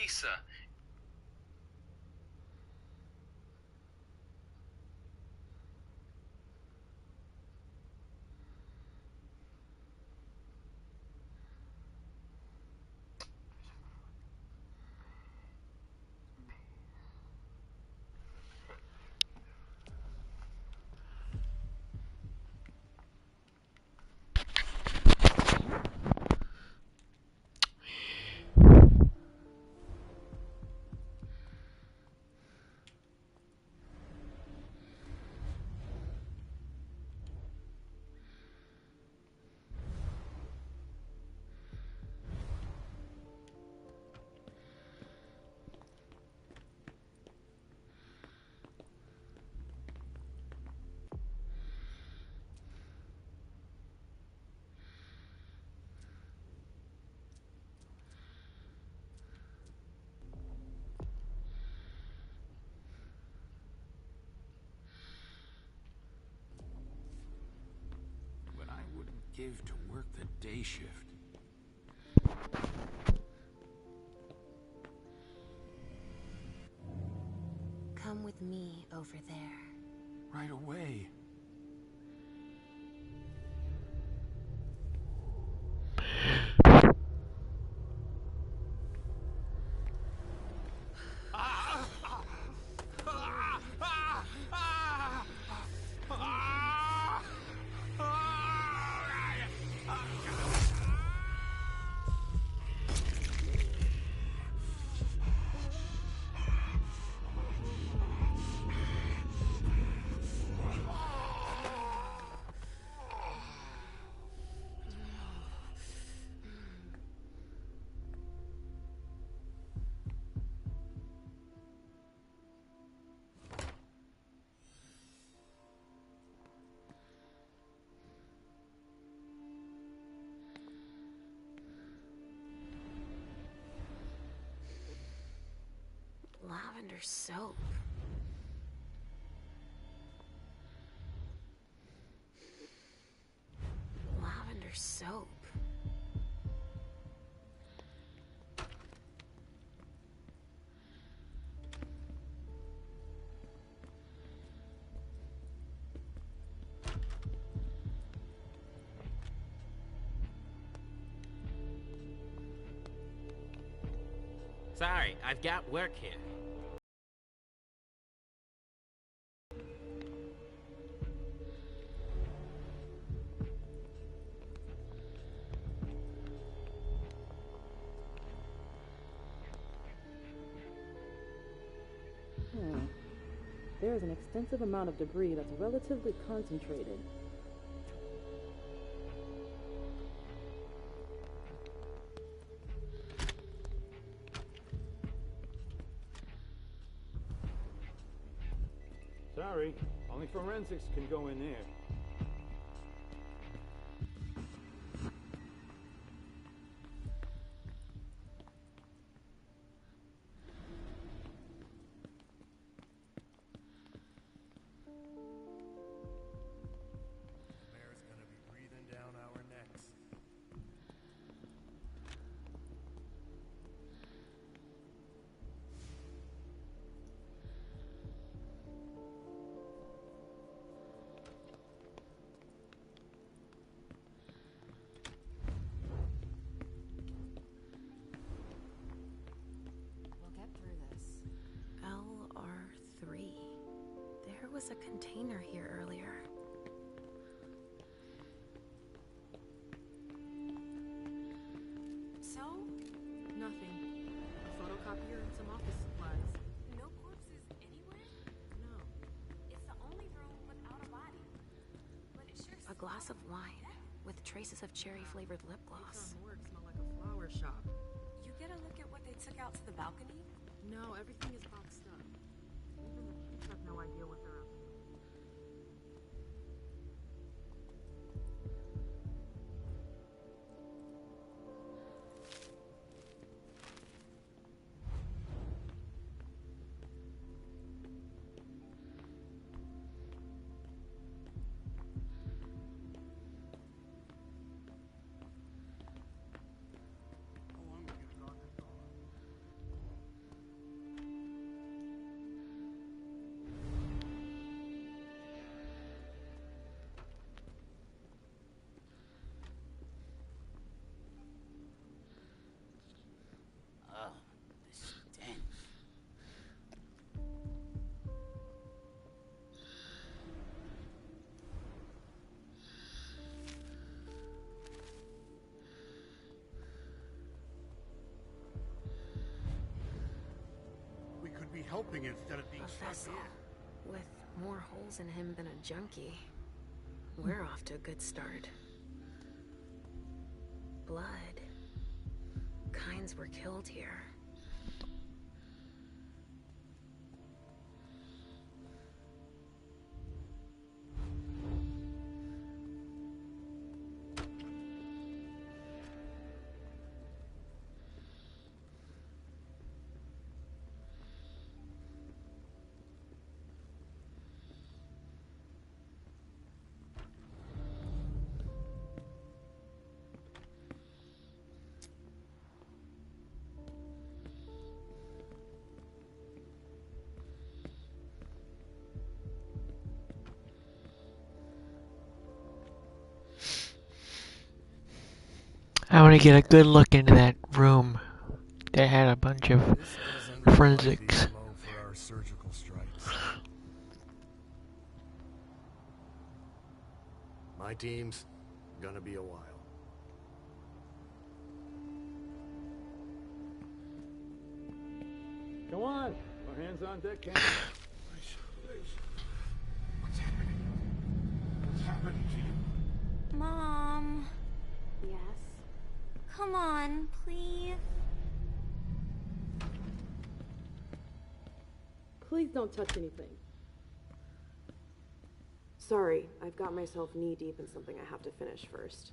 Lisa. Give to work the day shift. Come with me over there. Right away. Lavender soap. Lavender soap. Sorry, I've got work here. There is an extensive amount of debris that's relatively concentrated. Sorry, only forensics can go in there. Was a container here earlier. So? Nothing. A photocopier and some office supplies. No corpses anywhere? No. It's the only room without a body. But it sure a glass of wine with traces of cherry-flavored lip gloss. Work smell like a flower shop. You get a look at what they took out to the balcony? No, everything is boxed up. Even the police have no idea what they're up to. something instead of being A stuck vessel here. with more holes in him than a junkie. We're off to a good start. Blood. Kinds were killed here. I want to get a good look into that room that had a bunch of This doesn't forensics. look like the MO for our surgical strikes. My team's gonna be a while. Come on. Our hands on deck, Ken. What's happening? What's happening to you? Mom, Yes? come on, please. Please don't touch anything. Sorry, I've got myself knee-deep in something I have to finish first.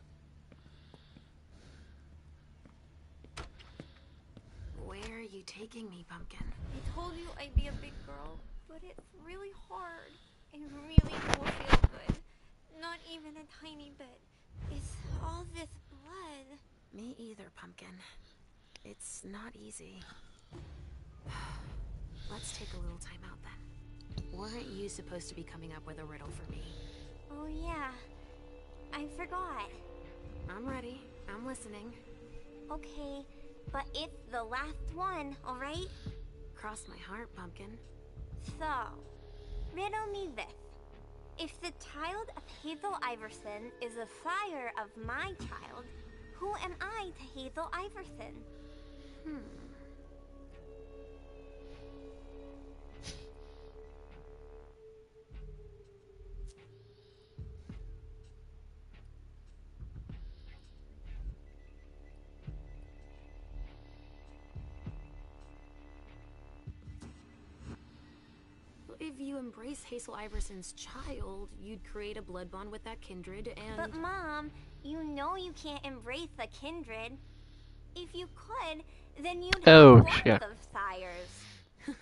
Where are you taking me, Pumpkin? I told you I'd be a big girl, but it's really hard. I really don't feel good. Not even a tiny bit. It's all this blood. Me either, Pumpkin. It's not easy. Let's take a little time out then. Weren't you supposed to be coming up with a riddle for me? Oh yeah, I forgot. I'm ready. I'm listening. Okay, but it's the last one, alright? Cross my heart, Pumpkin. So, riddle me this. If the child of Hazel Iverson is a sire of my child, who am I to Hazel Iverson? If you embrace Hazel Iverson's child, you'd create a blood bond with that kindred and... But Mom, you know you can't embrace a kindred. If you could, then you'd Oh, have lots shit. of sires.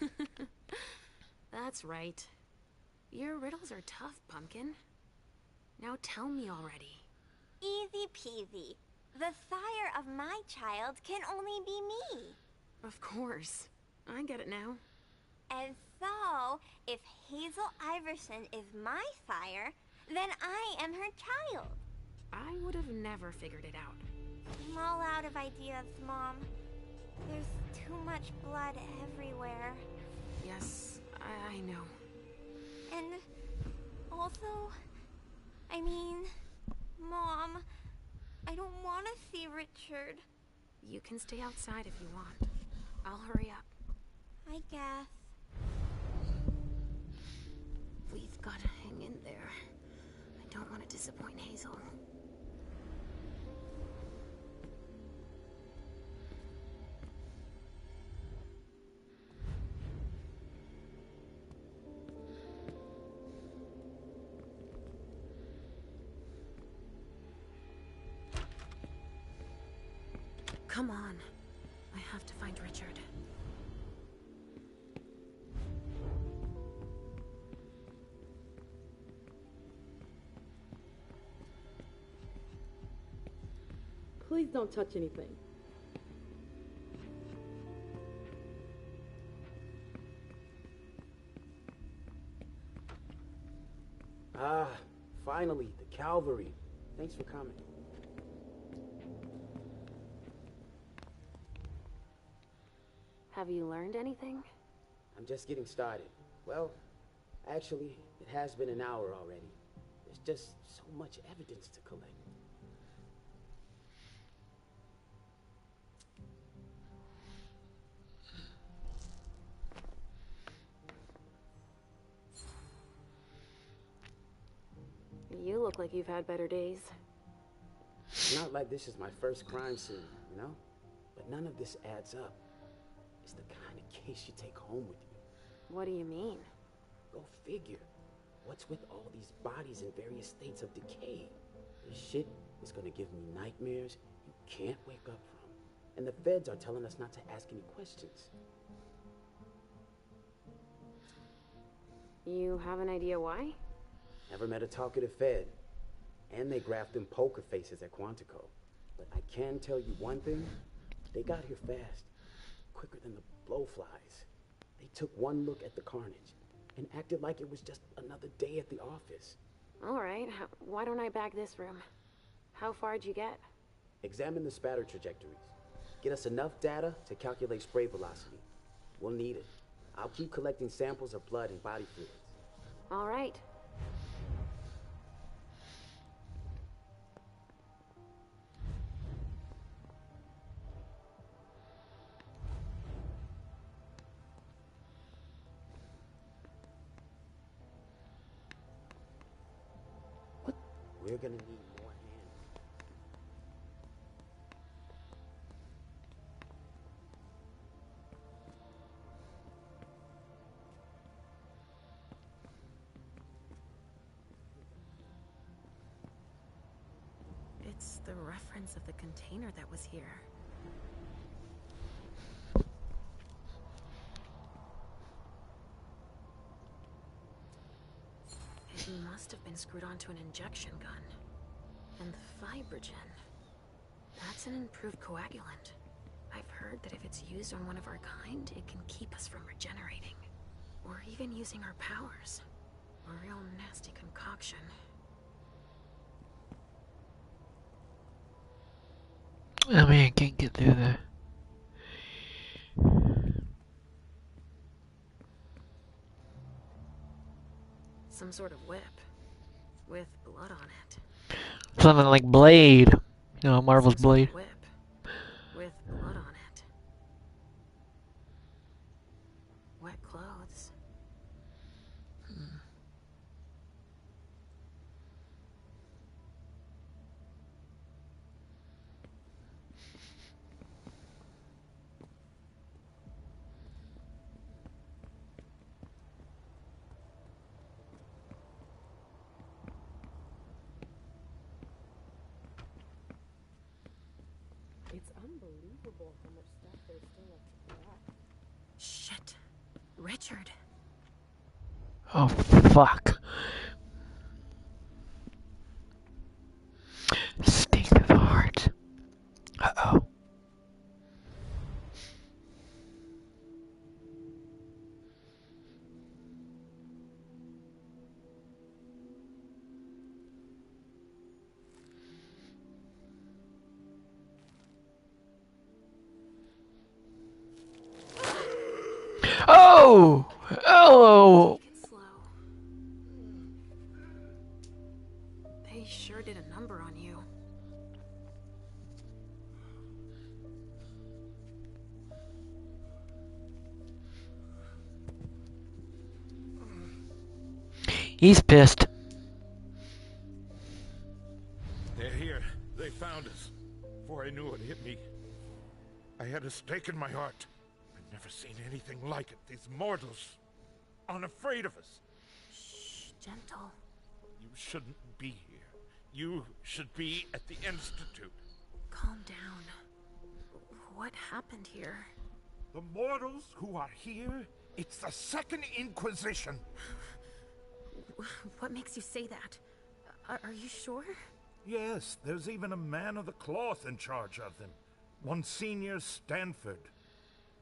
That's right. Your riddles are tough, Pumpkin. Now tell me already. Easy peasy. The sire of my child can only be me. Of course. I get it now. And so, if Hazel Iverson is my sire, then I am her child. I would have never figured it out. I'm all out of ideas, Mom. There's too much blood everywhere. Yes, I know. And also, I mean, Mom, I don't want to see Richard. You can stay outside if you want. I'll hurry up. I guess. We've got to hang in there. I don't want to disappoint Hazel. Come on. I have to find Richard. Please don't touch anything. Ah, finally, the cavalry. Thanks for coming. Have you learned anything? I'm just getting started. Well, actually, it has been an hour already. There's just so much evidence to collect. You look like you've had better days. It's not like this is my first crime scene, you know? But none of this adds up. It's the kind of case you take home with you. What do you mean? Go figure. What's with all these bodies in various states of decay? This shit is gonna give me nightmares you can't wake up from. And the feds are telling us not to ask any questions. You have an idea why? Never met a talkative Fed. And they graphed them poker faces at Quantico. But I can tell you one thing. They got here fast. Quicker than the blowflies. They took one look at the carnage and acted like it was just another day at the office. All right, why don't I bag this room? How far'd you get? Examine the spatter trajectories. Get us enough data to calculate spray velocity. We'll need it. I'll keep collecting samples of blood and body fluids. All right. We're gonna need more hands. It's the reference of the container that was here. It must have been screwed onto an injection gun. And the fibrogen. That's an improved coagulant. I've heard that if it's used on one of our kind, it can keep us from regenerating. Or even using our powers. A real nasty concoction. I mean, I can't get through there. Some sort of whip. With blood on it. Something like Blade. You know, Marvel's Some sort Blade. of whip. With blood on it. Wet clothes. It's unbelievable how much stuff there's still left to collect. Shit. Richard. Oh, fuck. State of heart. Uh-oh. Oh! Oh! Take it slow. They sure did a number on you. He's pissed. They're here. They found us. Before I knew it hit me, I had a stake in my heart. I've never seen anything like it. These mortals, unafraid of us. Shh, gentle. You shouldn't be here. You should be at the Institute. Calm down. What happened here? The mortals who are here, it's the Second Inquisition. What makes you say that? Are you sure? Yes, there's even a man of the cloth in charge of them. Monsignor Stanford.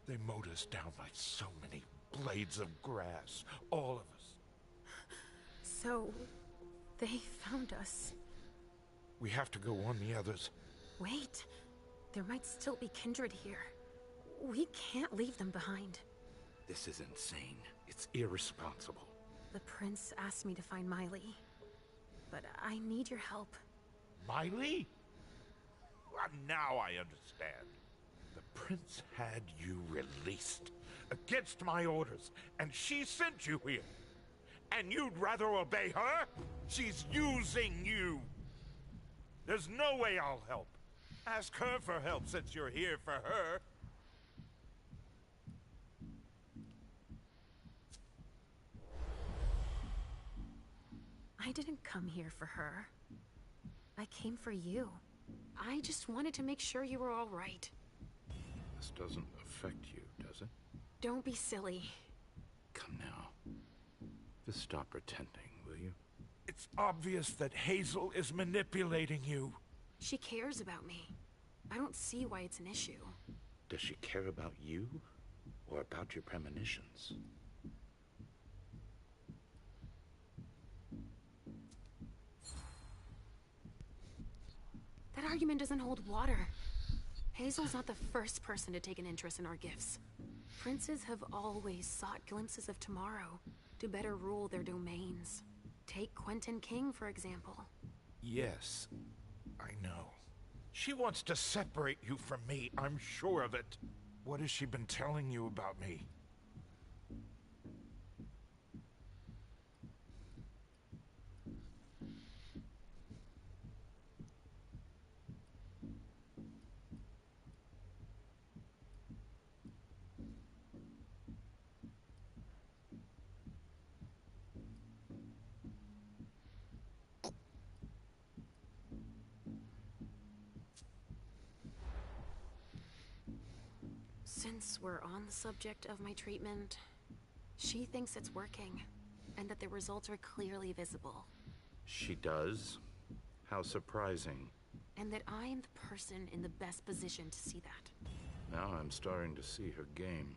They mowed us down like so many blades of grass. All of us. So, they found us. We have to go warn the others. Wait. There might still be kindred here. We can't leave them behind. This is insane. It's irresponsible. The prince asked me to find Miley. But I need your help. Miley? Well, now I understand. The prince had you released against my orders, and she sent you here. And you'd rather obey her? She's using you. There's no way I'll help. Ask her for help since you're here for her. I didn't come here for her. I came for you. I just wanted to make sure you were all right. This doesn't affect you, does it? Don't be silly. Come now. Just stop pretending, will you? It's obvious that Hazel is manipulating you. She cares about me. I don't see why it's an issue. Does she care about you or about your premonitions? That argument doesn't hold water. Hazel's not the first person to take an interest in our gifts. Princes have always sought glimpses of tomorrow to better rule their domains. Take Quentin King, for example. Yes, I know. She wants to separate you from me, I'm sure of it. What has she been telling you about me? Since we're on the subject of my treatment, she thinks it's working, and that the results are clearly visible. She does? How surprising. And that I am the person in the best position to see that. Now I'm starting to see her game.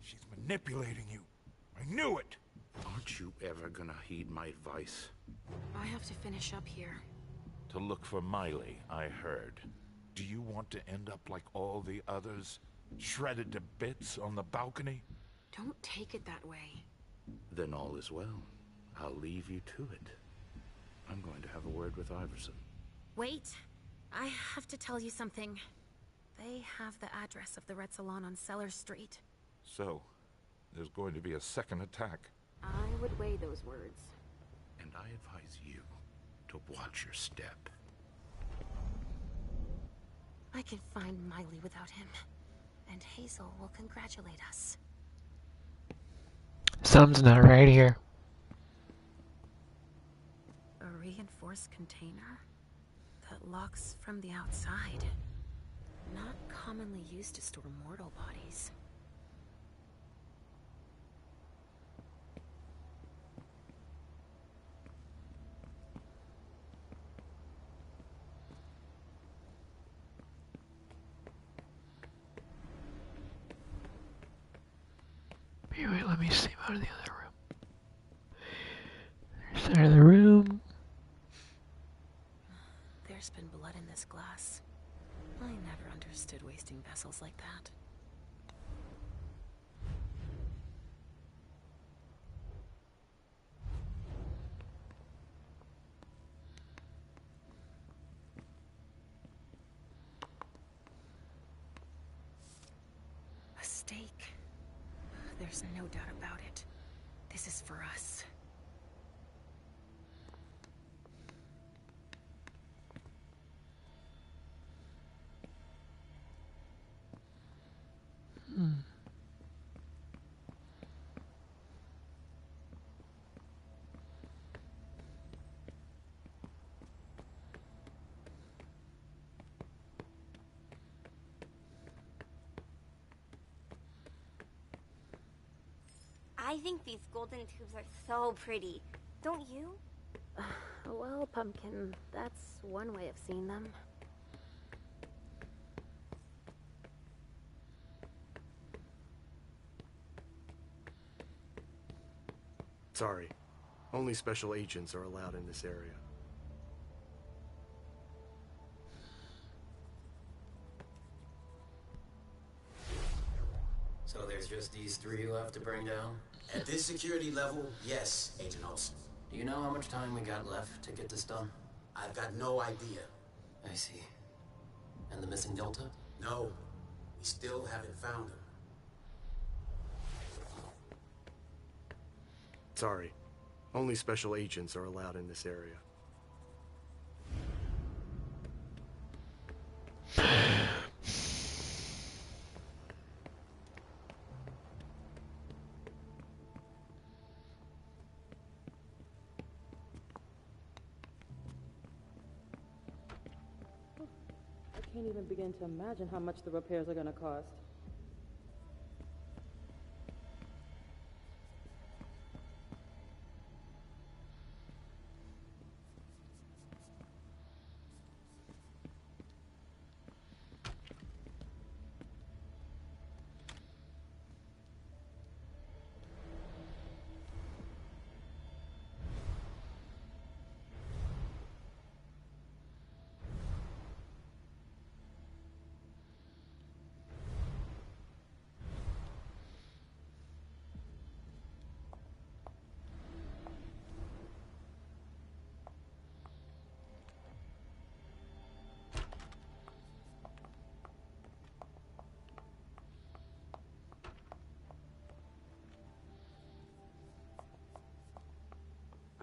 She's manipulating you. I knew it! Aren't you ever gonna heed my advice? I have to finish up here. To look for Miley, I heard. Do you want to end up like all the others? Shredded to bits on the balcony? Don't take it that way. Then all is well. I'll leave you to it. I'm going to have a word with Iverson. Wait. I have to tell you something. They have the address of the Red Salon on Cellar Street. So, there's going to be a second attack. I would weigh those words. And I advise you to watch your step. I can find Miley without him. And Hazel will congratulate us. Something's not right here. A reinforced container that locks from the outside. Not commonly used to store mortal bodies. Wait, let me see out of the other room. There's the other room. There's been blood in this glass. I never understood wasting vessels like that. A stake. There's no doubt about it. This is for us. I think these golden tubes are so pretty. Don't you? Well, Pumpkin, that's one way of seeing them. Sorry. Only special agents are allowed in this area. So there's just these three left to bring down? At this security level, yes, Agent Olsen. Do you know how much time we got left to get this done? I've got no idea. I see. And the missing Delta? No, we still haven't found him. Sorry. Only special agents are allowed in this area. I can't even begin to imagine how much the repairs are going to cost.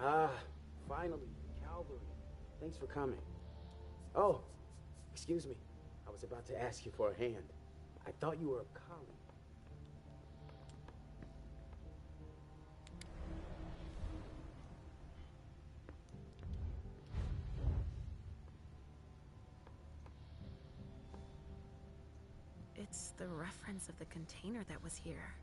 Ah, finally, Calvary. Thanks for coming. Oh, excuse me. I was about to ask you for a hand. I thought you were a colleague. It's the reference of the container that was here.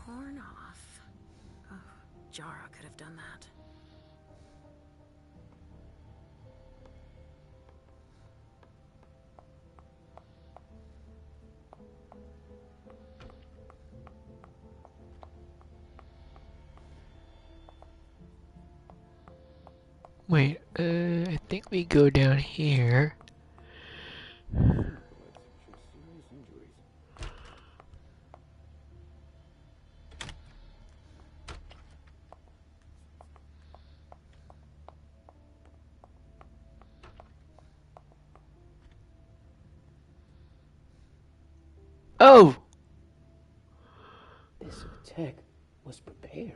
Torn off. Oh, Jara could have done that. Wait, I think we go down here. Oh! This tech was prepared.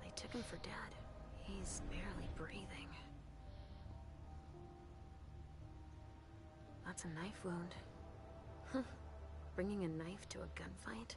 They took him for dead. He's barely breathing. That's a knife wound. Huh. Bringing a knife to a gunfight?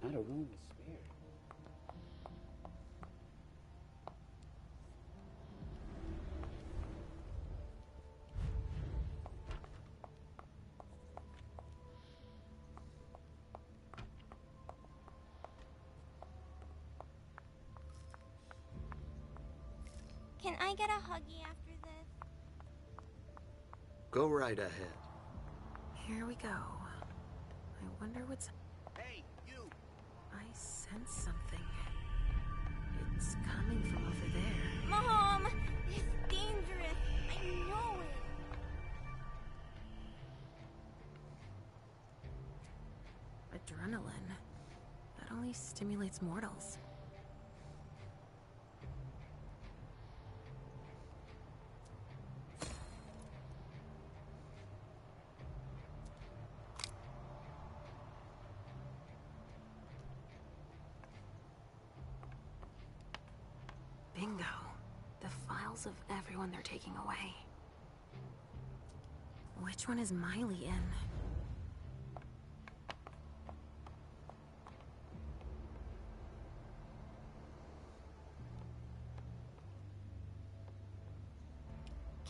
Not a room was spared. Can I get a huggy after this? Go right ahead. Here we go. I wonder what's... Hey, you! I sense something. It's coming from over there. Mom! It's dangerous. I know it. Adrenaline. That only stimulates mortals. Bingo. The files of everyone they're taking away. Which one is Miley in?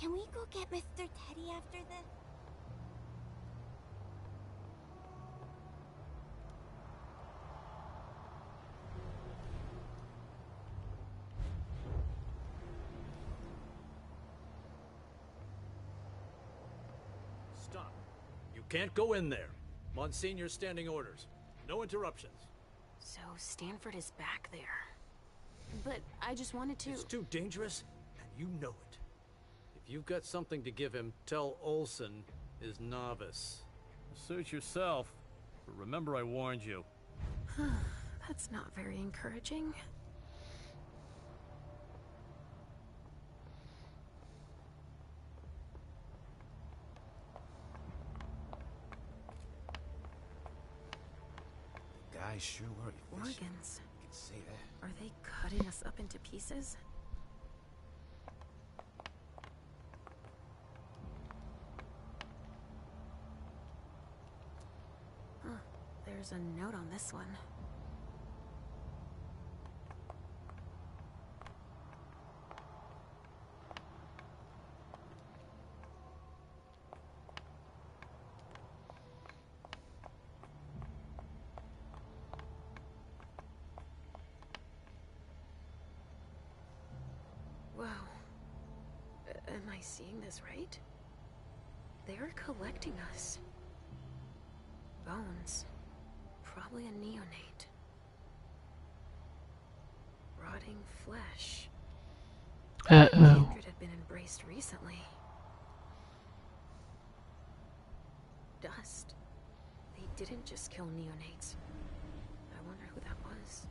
Can we go get Mr. Teddy after this? stop. You can't go in there. Monsignor's standing orders. No interruptions. So Stanford is back there. But I just wanted to... It's too dangerous, and you know it. If you've got something to give him, tell Olson is novice. Suit yourself, but remember I warned you. That's not very encouraging. The guys sure were efficient. Organs. I can say that. Are they cutting us up into pieces? Huh. There's a note on this one. Wow. Am I seeing this right? They're collecting us. Bones. Probably a neonate. Rotting flesh. Uh-oh. Kindred had been embraced recently. Dust. They didn't just kill neonates. I wonder who that was.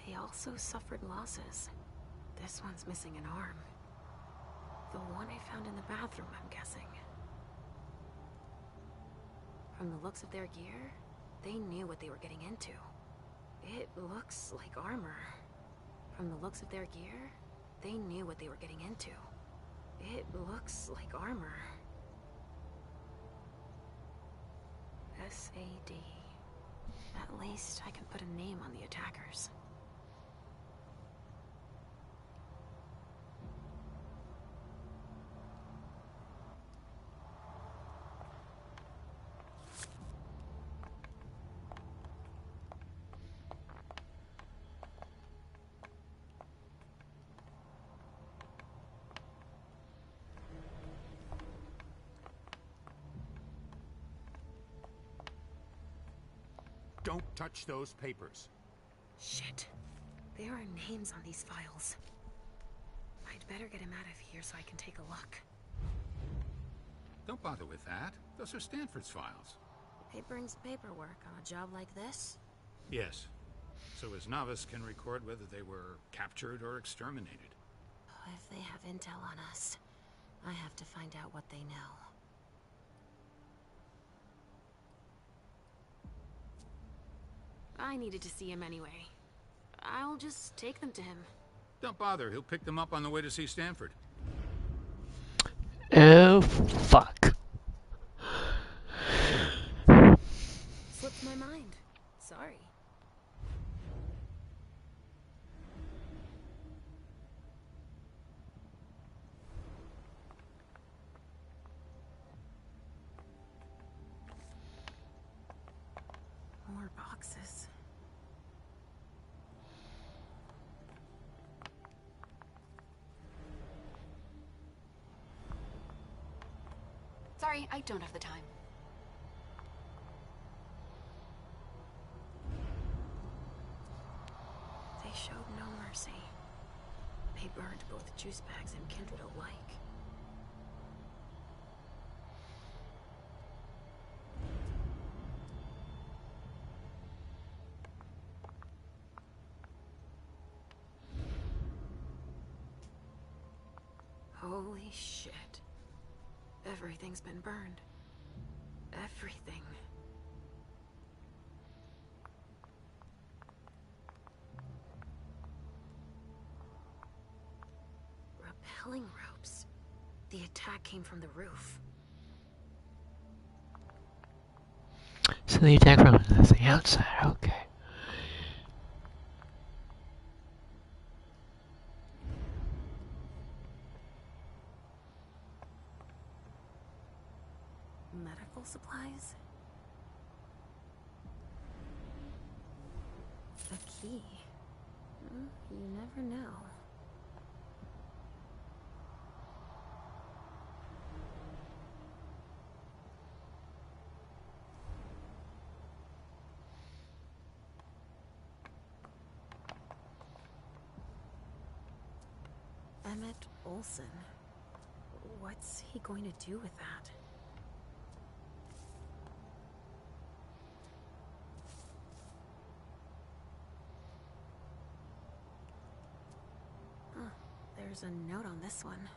They also suffered losses. This one's missing an arm. The one I found in the bathroom, I'm guessing. From the looks of their gear, they knew what they were getting into. It looks like armor. From the looks of their gear, they knew what they were getting into. It looks like armor. SAD. At least I can put a name on the attackers. Don't touch those papers. Shit. There are names on these files. I'd better get him out of here so I can take a look. Don't bother with that. Those are Stanford's files. It brings paperwork on a job like this? Yes. So his novice can record whether they were captured or exterminated. If they have intel on us, I have to find out what they know. I needed to see him anyway. I'll just take them to him. Don't bother. He'll pick them up on the way to see Stanford. Oh, fuck. Slipped my mind. Sorry. More boxes. Sorry, I don't have the time. They showed no mercy. They burned both juice bags and Kindred alike. Holy shit. Everything's been burned. Everything. Rappelling ropes. The attack came from the roof. So the attack from the outside, okay. medical supplies? A key. You never know. Emmett Olson. What's he going to do with that? Huh. There's a note on this one.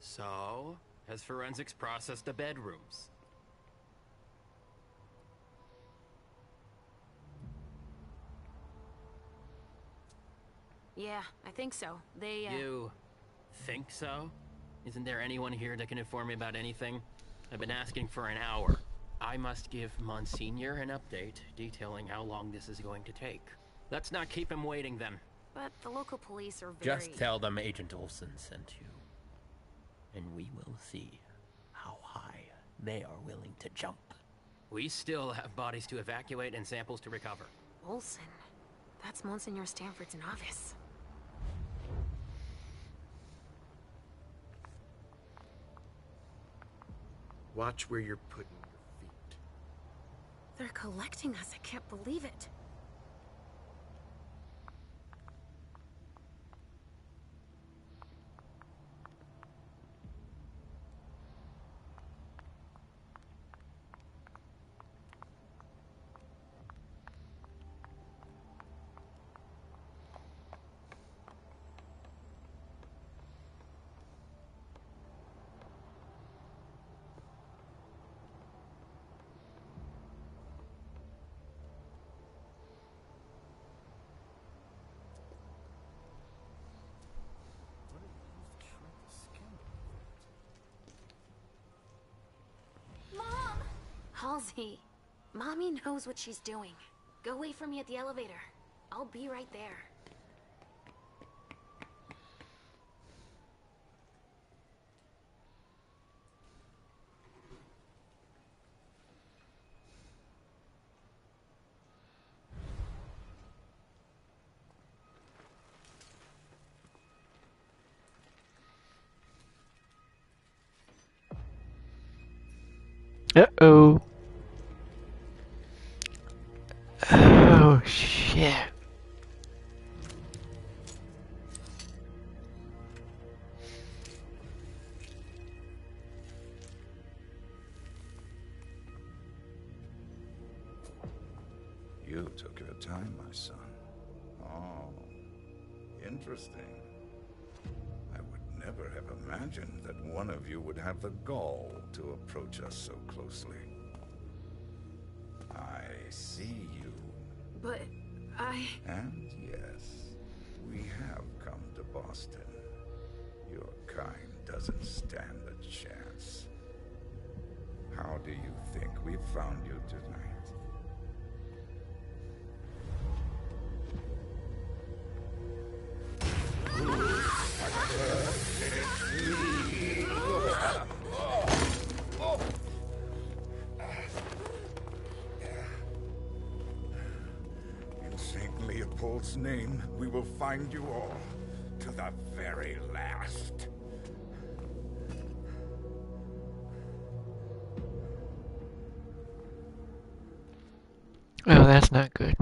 So, has forensics processed the bedrooms? Yeah, I think so. They, You think so? Isn't there anyone here that can inform me about anything? I've been asking for an hour. I must give Monsignor an update detailing how long this is going to take. Let's not keep him waiting then. But the local police are very... Just tell them Agent Olson sent you. And we will see how high they are willing to jump. We still have bodies to evacuate and samples to recover. Olson? That's Monsignor Stanford's novice. Watch where you're putting your feet. They're collecting us. I can't believe it. Mom! Halsey, Mommy knows what she's doing. Go wait for me at the elevator. I'll be right there. Uh-oh. Oh, shit. You took your time, my son. Oh, interesting. I would never have imagined that one of you would have the gall to approach us so closely. I see you. But And yes, we have come to Boston. Your kind doesn't stand a chance. How do you think we found you tonight? In St. Leopold's name, we will find you all to the very last. Oh, that's not good.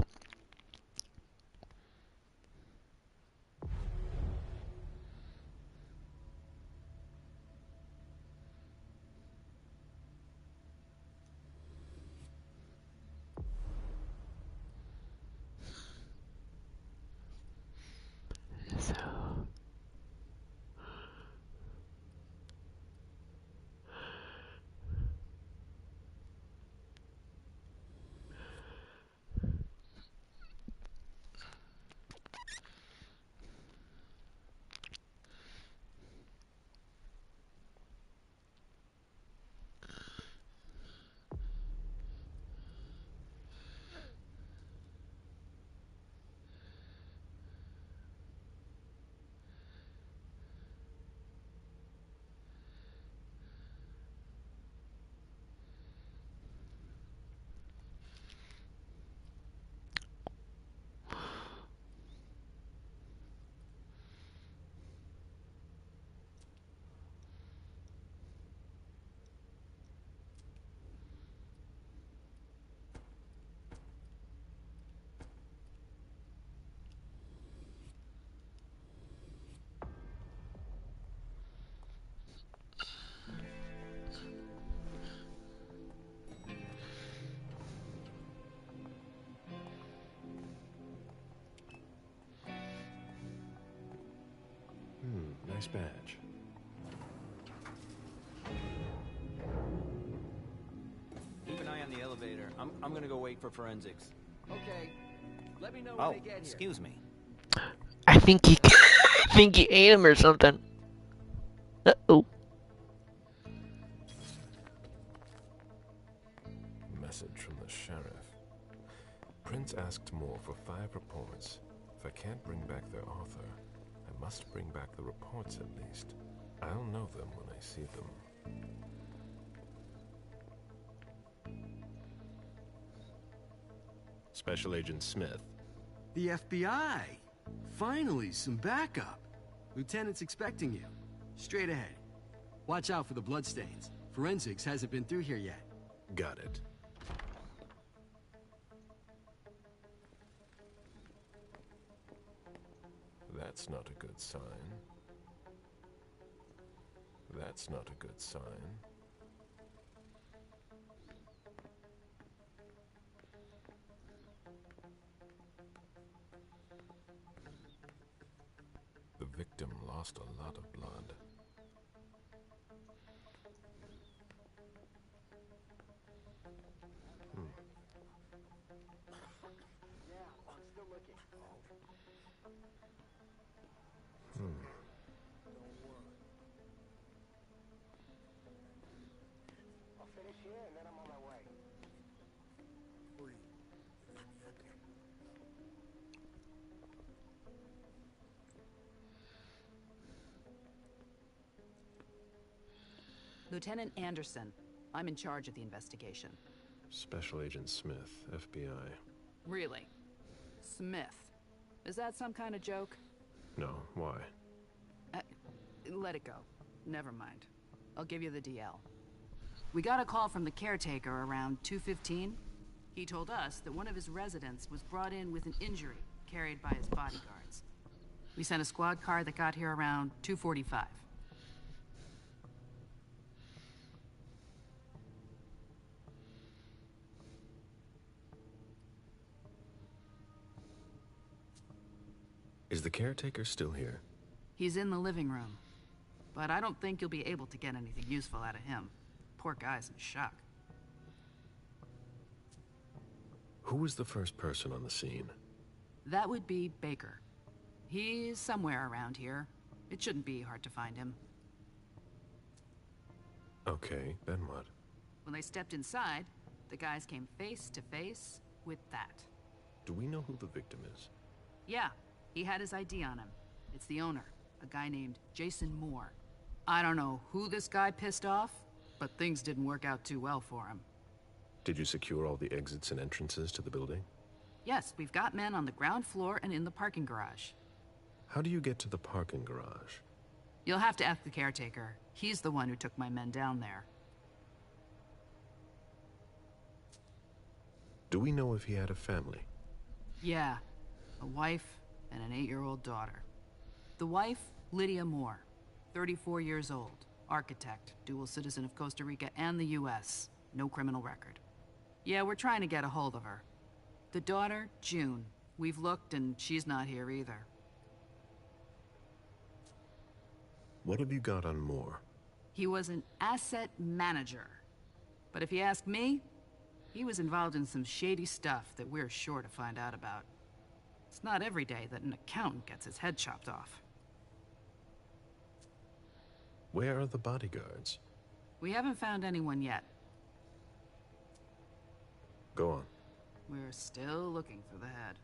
Nice badge. Keep an eye on the elevator. I'm gonna go wait for forensics. Okay. Let me know when they get here. Excuse me. I think he, I think he ate him or something. Uh-oh. Message from the sheriff. Prince asked more for 5 reports. If I can't bring back their author, I must bring back the reports at least. I'll know them when I see them. Special Agent Smith. The FBI! Finally, some backup. Lieutenant's expecting you. Straight ahead. Watch out for the bloodstains. Forensics hasn't been through here yet. Got it. That's not a good sign. That's not a good sign. The victim lost a lot of blood. Lieutenant Anderson, I'm in charge of the investigation. Special Agent Smith, FBI. Really? Smith? Is that some kind of joke? No, why? Let it go. Never mind. I'll give you the DL. We got a call from the caretaker around 2:15. He told us that one of his residents was brought in with an injury carried by his bodyguards. We sent a squad car that got here around 2:45. Is the caretaker still here? He's in the living room. But I don't think you'll be able to get anything useful out of him. Poor guy's in shock. Who was the first person on the scene? That would be Baker. He's somewhere around here. It shouldn't be hard to find him. Okay, then what? When they stepped inside, the guys came face to face with that. Do we know who the victim is? Yeah, he had his ID on him. It's the owner, a guy named Jason Moore. I don't know who this guy pissed off, but things didn't work out too well for him. Did you secure all the exits and entrances to the building? Yes, we've got men on the ground floor and in the parking garage. How do you get to the parking garage? You'll have to ask the caretaker. He's the one who took my men down there. Do we know if he had a family? Yeah, a wife and an 8-year-old daughter. The wife, Lydia Moore, 34 years old, architect, dual citizen of Costa Rica and the US, no criminal record. Yeah, we're trying to get a hold of her. The daughter, June. We've looked and she's not here either. What have you got on Moore? He was an asset manager. But if you ask me, he was involved in some shady stuff that we're sure to find out about. It's not every day that an accountant gets his head chopped off. Where are the bodyguards? We haven't found anyone yet. Go on. We're still looking for the head.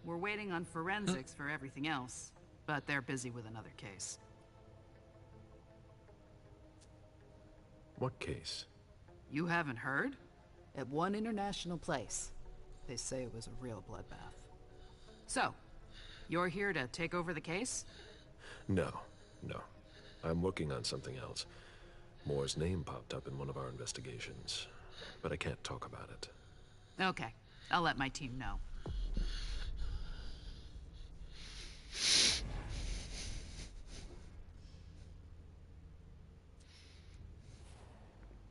We're waiting on forensics for everything else, but they're busy with another case. What case? You haven't heard? At one international place. They say it was a real bloodbath. So, you're here to take over the case? No. I'm working on something else. Moore's name popped up in one of our investigations, but I can't talk about it. Okay, I'll let my team know.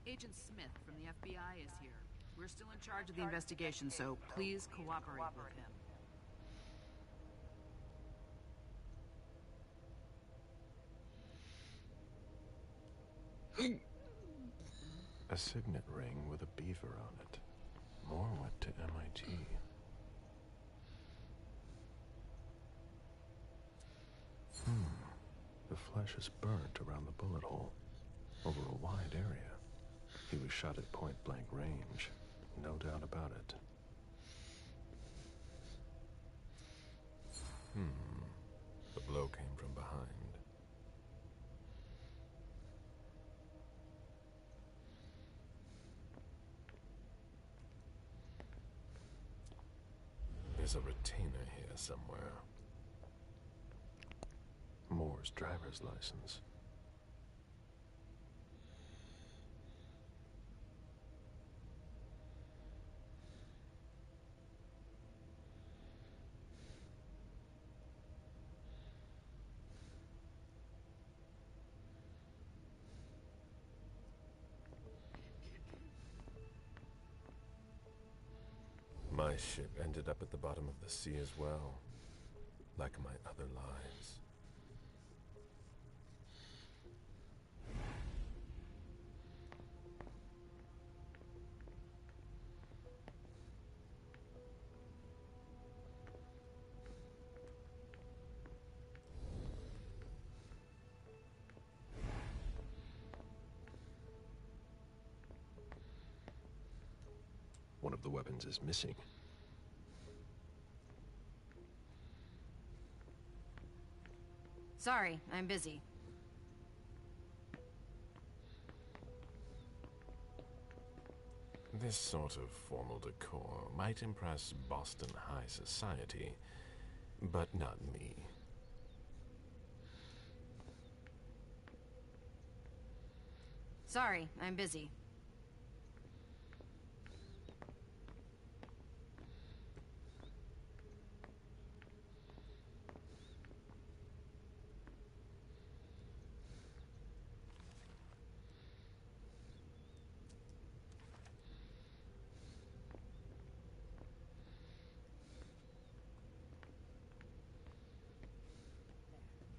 Agent Smith from the FBI is here. We're still in charge of the investigation, so please cooperate with him. A signet ring with a beaver on it. Moore went to MIT. The flesh is burnt around the bullet hole, over a wide area. He was shot at point-blank range, no doubt about it. The blow came from behind. There's a retainer here somewhere. Moore's driver's license. My ship ended up at the bottom of the sea as well, like my other lives. One of the weapons is missing. Sorry, I'm busy. This sort of formal decor might impress Boston high society, but not me. Sorry, I'm busy.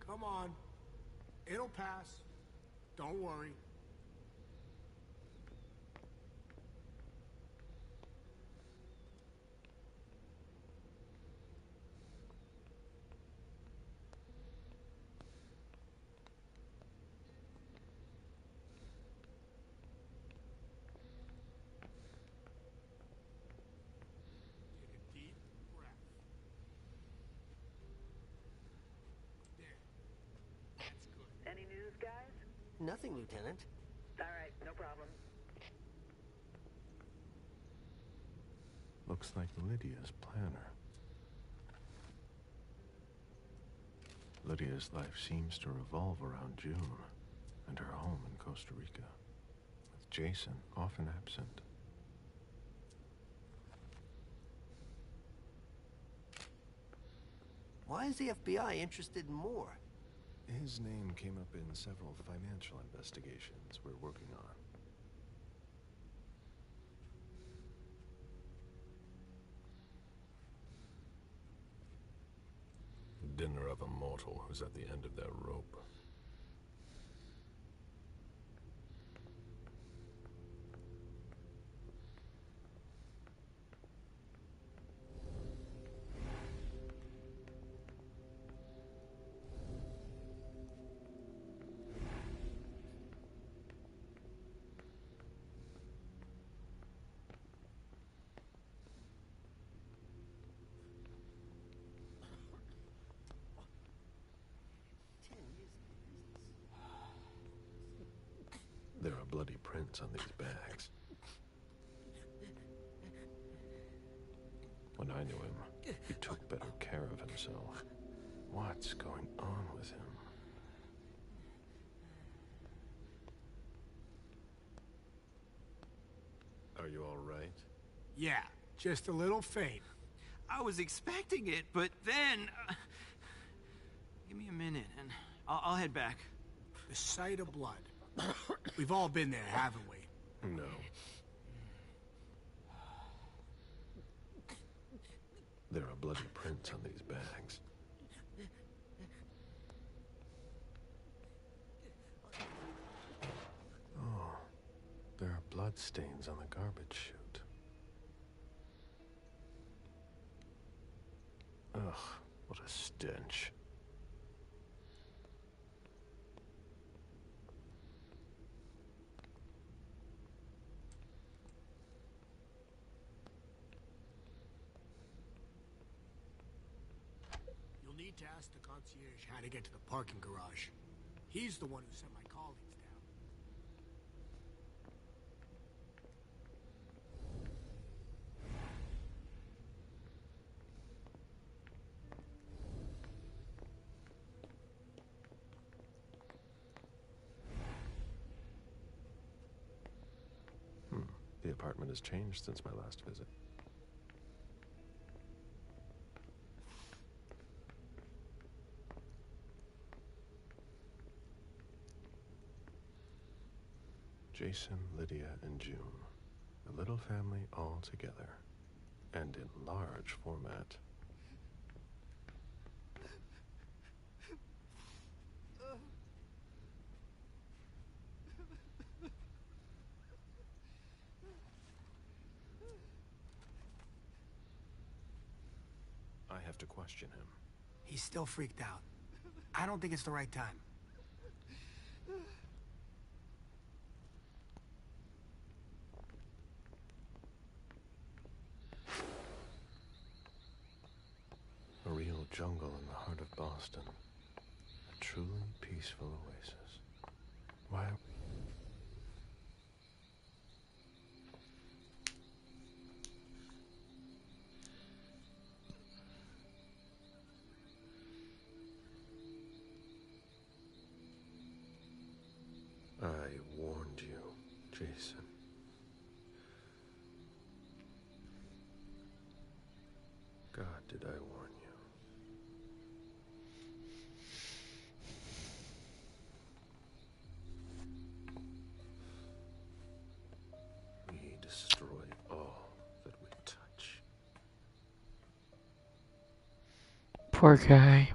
Come on. It'll pass. Don't worry. Take a deep breath. There. That's good. Any news, guys? Nothing, Lieutenant. All right, no problem. Looks like Lydia's planner. Lydia's life seems to revolve around June and her home in Costa Rica, with Jason often absent. Why is the FBI interested in Moore? His name came up in several financial investigations we're working on. Dinner of a mortal who's at the end of their rope. There are bloody prints on these bags. When I knew him, he took better care of himself. What's going on with him? Are you all right? Yeah, just a little faint. I was expecting it, but then... give me a minute, and I'll head back. The sight of blood. We've all been there, haven't we? No. There are bloody prints on these bags. stains on the garbage chute. Ugh, what a stench. You'll need to ask the concierge how to get to the parking garage. He's the one who sent my colleagues down. The apartment has changed since my last visit. Jason, Lydia, and June. A little family all together. And in large format. I have to question him. He's still freaked out. I don't think it's the right time. A real jungle in the heart of Boston. A truly peaceful oasis. Why? I warned you, Jason. God, did I warn you? We destroy all that we touch. Poor guy.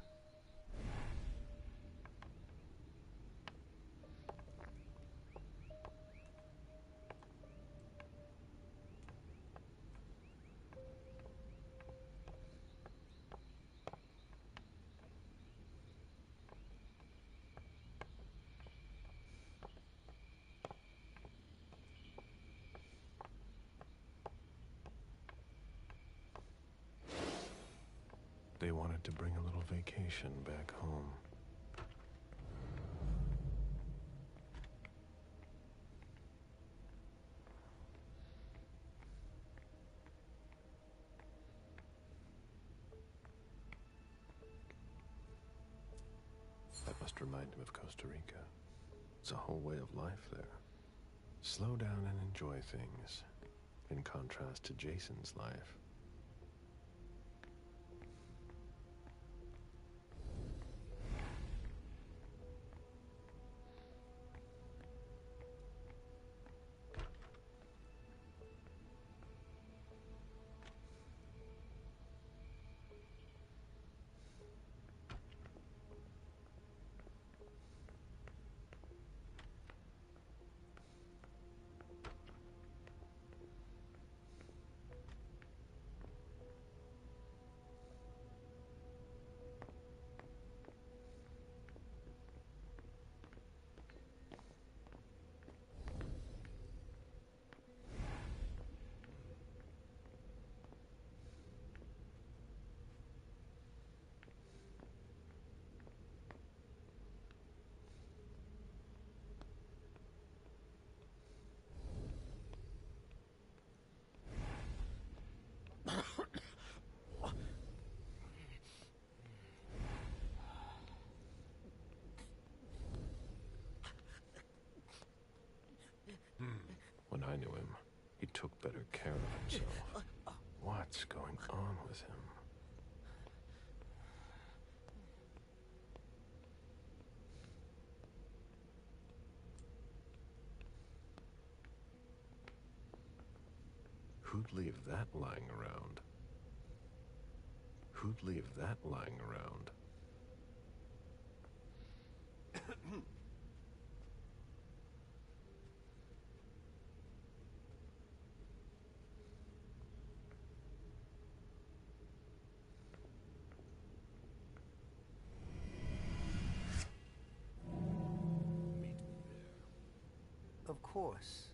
They wanted to bring a little vacation back home. That must remind him of Costa Rica. It's a whole way of life there. Slow down and enjoy things, in contrast to Jason's life. When I knew him, he took better care of himself. What's going on with him? Who'd leave that lying around? Who'd leave that lying around? Of course.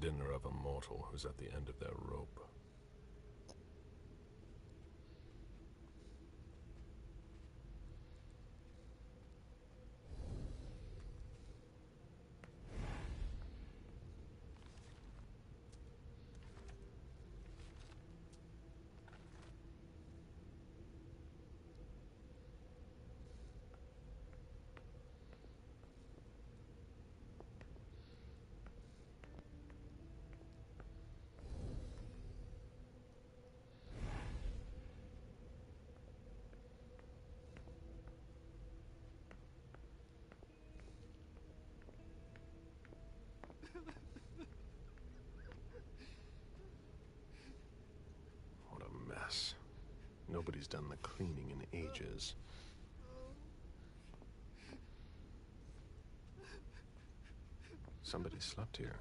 Dinner of a mortal who's at the end of their rope. What a mess. Nobody's done the cleaning in ages. Somebody slept here.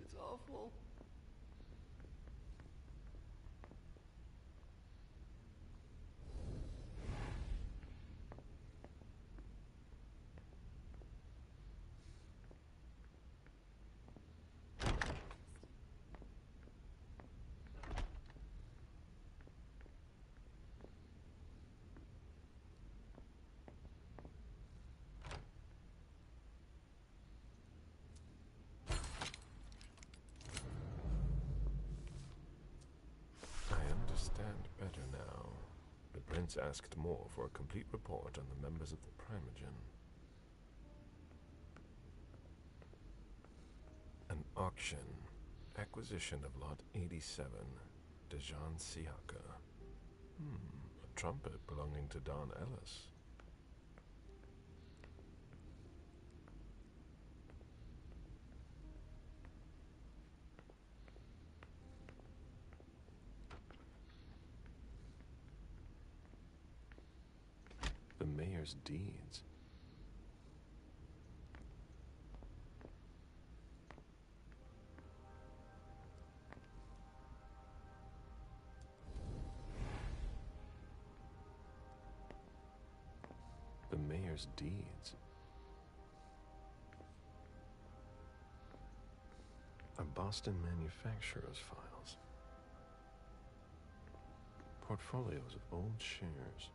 It's awful. Better now. The prince asked more for a complete report on the members of the Primogen. An auction. Acquisition of Lot 87. Dejan Siaka. A trumpet belonging to Don Ellis. The mayor's deeds. The mayor's deeds. A Boston manufacturer's files. Portfolios of old shares.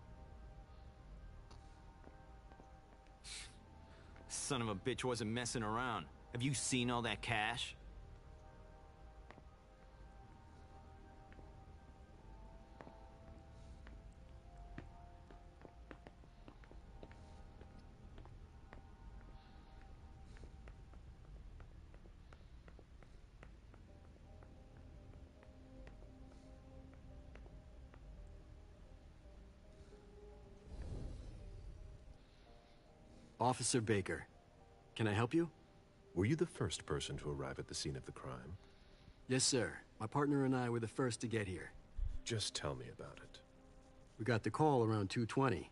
son of a bitch wasn't messing around. Have you seen all that cash? Officer Baker, can I help you? Were you the first person to arrive at the scene of the crime? Yes, sir. My partner and I were the first to get here. Just tell me about it. We got the call around 2:20.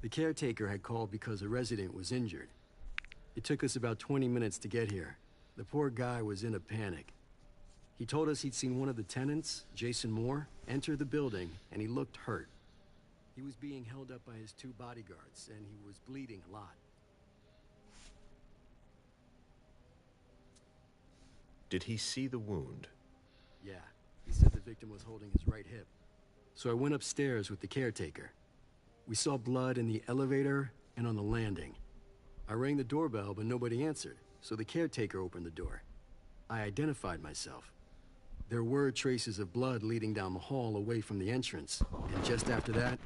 The caretaker had called because a resident was injured. It took us about 20 minutes to get here. The poor guy was in a panic. He told us he'd seen one of the tenants, Jason Moore, enter the building, and he looked hurt. He was being held up by his 2 bodyguards, and he was bleeding a lot. Did he see the wound? Yeah, he said the victim was holding his right hip. So I went upstairs with the caretaker. We saw blood in the elevator and on the landing. I rang the doorbell, but nobody answered, so the caretaker opened the door. I identified myself. There were traces of blood leading down the hall away from the entrance, and just after that,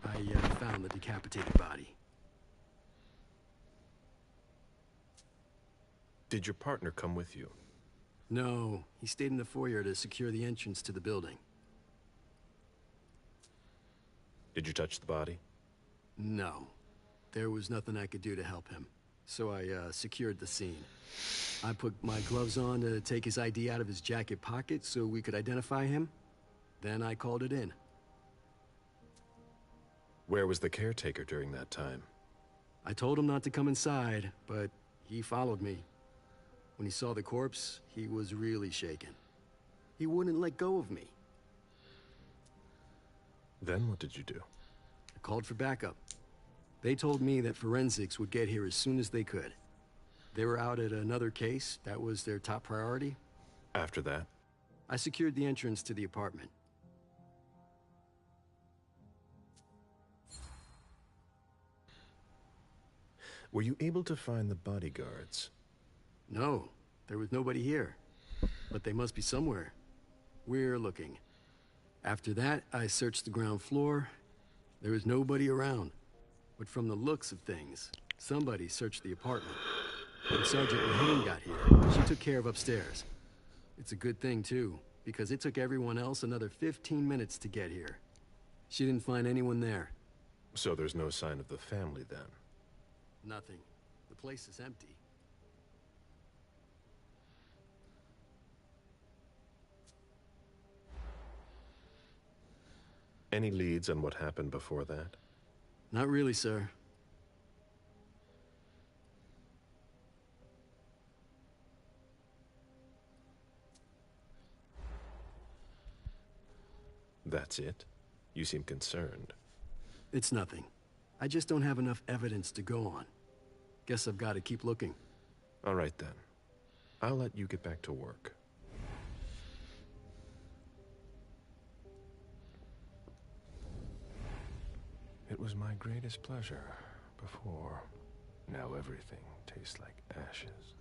I found the decapitated body. Did your partner come with you? No, he stayed in the foyer to secure the entrance to the building. Did you touch the body? No. There was nothing I could do to help him, so I secured the scene. I put my gloves on to take his ID out of his jacket pocket so we could identify him. Then I called it in. Where was the caretaker during that time? I told him not to come inside, but he followed me. When he saw the corpse, he was really shaken. He wouldn't let go of me. Then what did you do? I called for backup. They told me that forensics would get here as soon as they could. They were out at another case. That was their top priority. After that? I secured the entrance to the apartment. Were you able to find the bodyguards? No, there was nobody here. But they must be somewhere. We're looking. After that, I searched the ground floor. There was nobody around. But from the looks of things, somebody searched the apartment. When Sergeant Mahane got here, she took care of upstairs. It's a good thing, too, because it took everyone else another 15 minutes to get here. She didn't find anyone there. So there's no sign of the family, then? Nothing. The place is empty. Any leads on what happened before that? Not really, sir. That's it? You seem concerned. It's nothing. I just don't have enough evidence to go on. Guess I've got to keep looking. All right, then. I'll let you get back to work. It was my greatest pleasure before. Now everything tastes like ashes.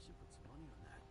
Should put some money on that.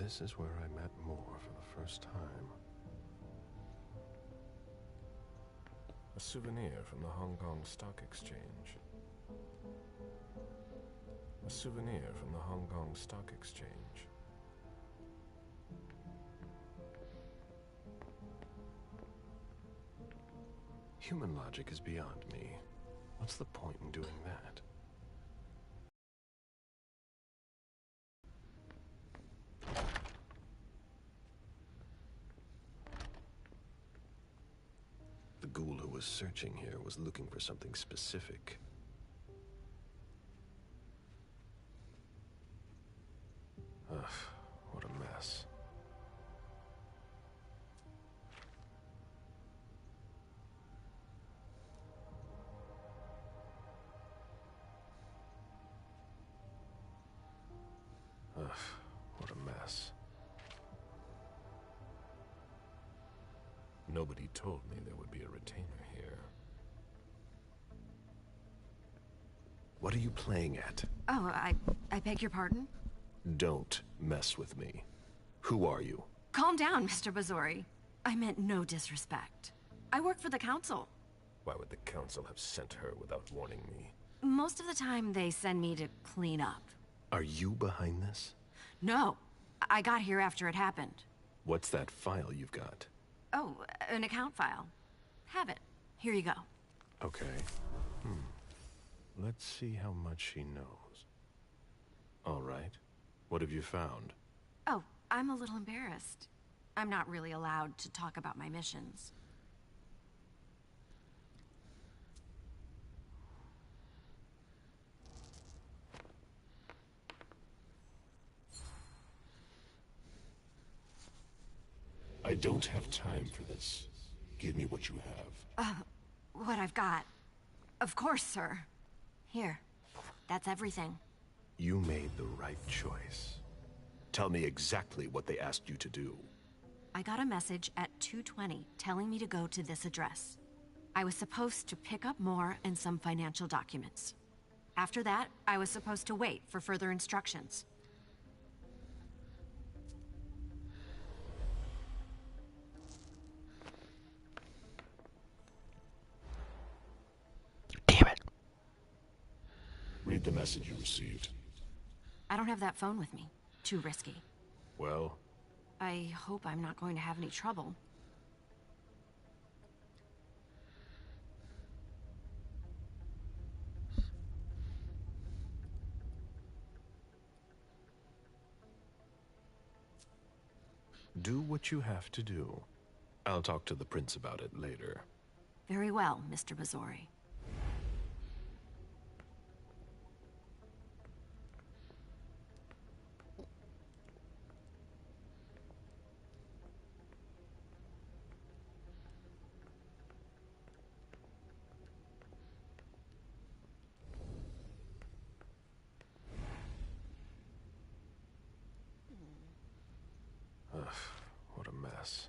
this is where I met Moore for the first time. A souvenir from the Hong Kong Stock Exchange. A souvenir from the Hong Kong Stock Exchange. Human logic is beyond me. What's the point in doing that? The ghoul who was searching here was looking for something specific. Ugh, what a mess. Ugh, what a mess. Nobody told me there would be a retainer here. What are you playing at? Oh, I beg your pardon? Don't mess with me. Who are you? Calm down, Mr. Bazori. I meant no disrespect. I work for the council. Why would the council have sent her without warning me? Most of the time, they send me to clean up. Are you behind this? No, I got here after it happened. What's that file you've got? Oh, an account file. Have it. Here you go. Okay. Let's see how much she knows. All right. What have you found? Oh, I'm a little embarrassed. I'm not really allowed to talk about my missions. I don't have time for this. Give me what you have. What I've got. Of course, sir. Here. That's everything. You made the right choice. Tell me exactly what they asked you to do. I got a message at 2:20 telling me to go to this address. I was supposed to pick up more and some financial documents. After that, I was supposed to wait for further instructions. Damn it. Read the message you received. I don't have that phone with me. Too risky. Well? I hope I'm not going to have any trouble. Do what you have to do. I'll talk to the prince about it later. Very well, Mr. Bazori. Ugh, what a mess.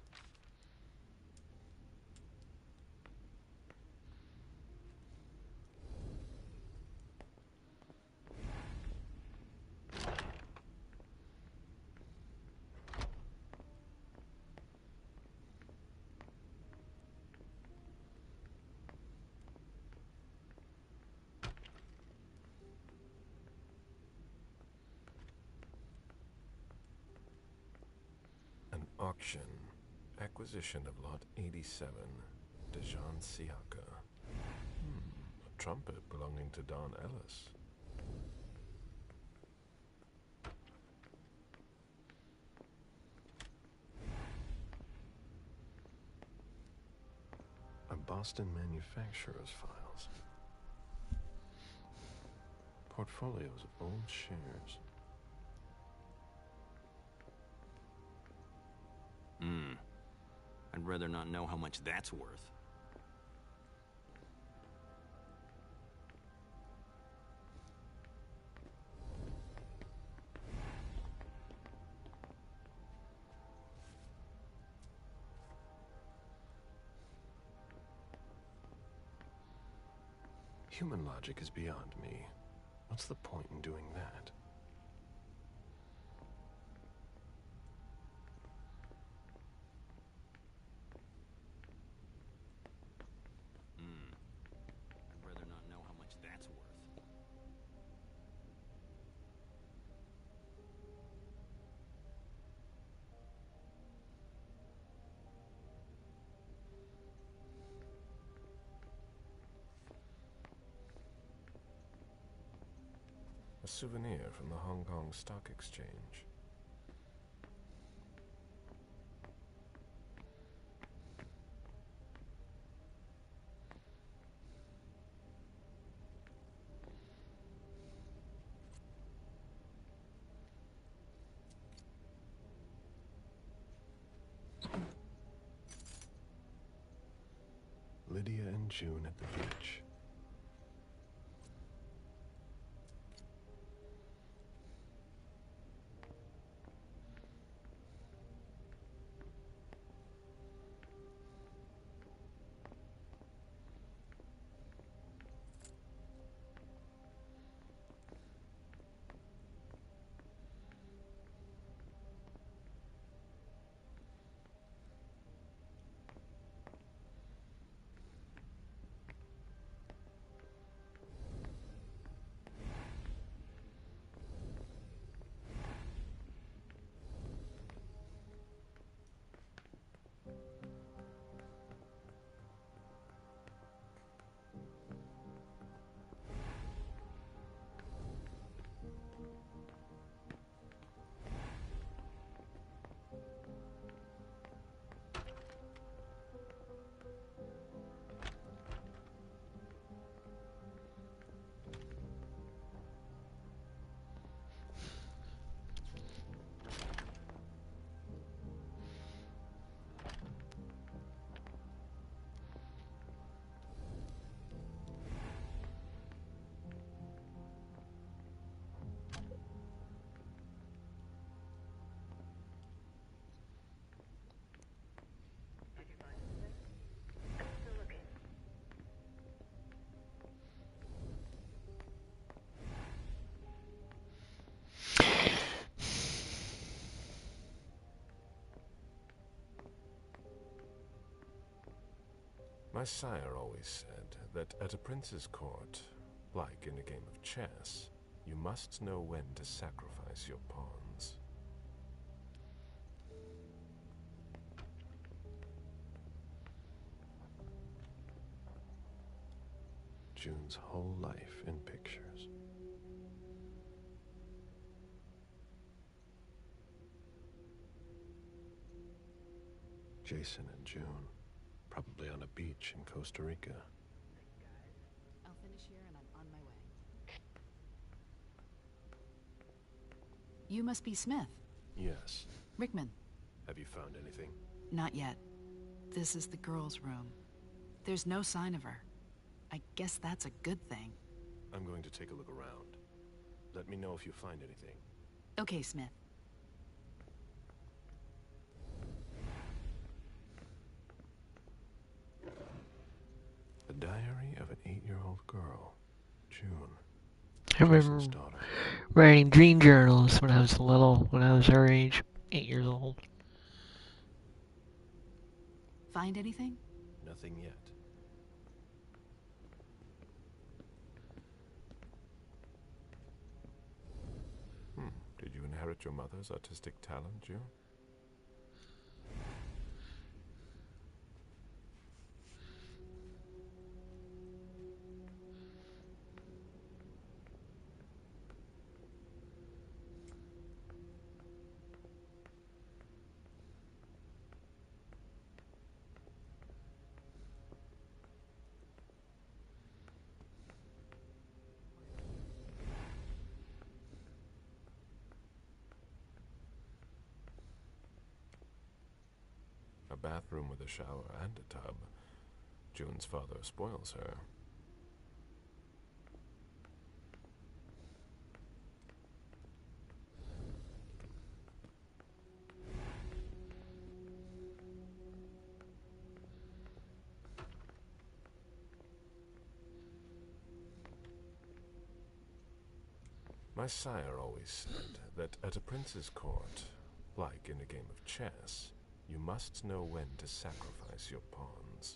An auction. Acquisition of Lot 87. Dejan Siaka. A trumpet belonging to Don Ellis. A Boston manufacturer's files. Portfolios of old shares. I'd rather not know how much that's worth. Human logic is beyond me. What's the point in doing that? A souvenir from the Hong Kong Stock Exchange. Lydia and June at the beach. My sire always said that at a prince's court, like in a game of chess, you must know when to sacrifice your pawns. June's whole life in pictures. Jason and June, probably on a beach in Costa Rica. I'll finish here and I'm on my way. You must be Smith. Yes. Rickman. Have you found anything? Not yet. This is the girl's room. There's no sign of her. I guess that's a good thing. I'm going to take a look around. Let me know if you find anything. Okay, Smith. The diary of an 8-year-old girl, June. I remember writing dream journals when I was little, when I was her age, 8 years old. Find anything? Nothing yet. Did you inherit your mother's artistic talent, June? A bathroom with a shower and a tub. June's father spoils her. My sire always said that at a prince's court, like in a game of chess, you must know when to sacrifice your pawns.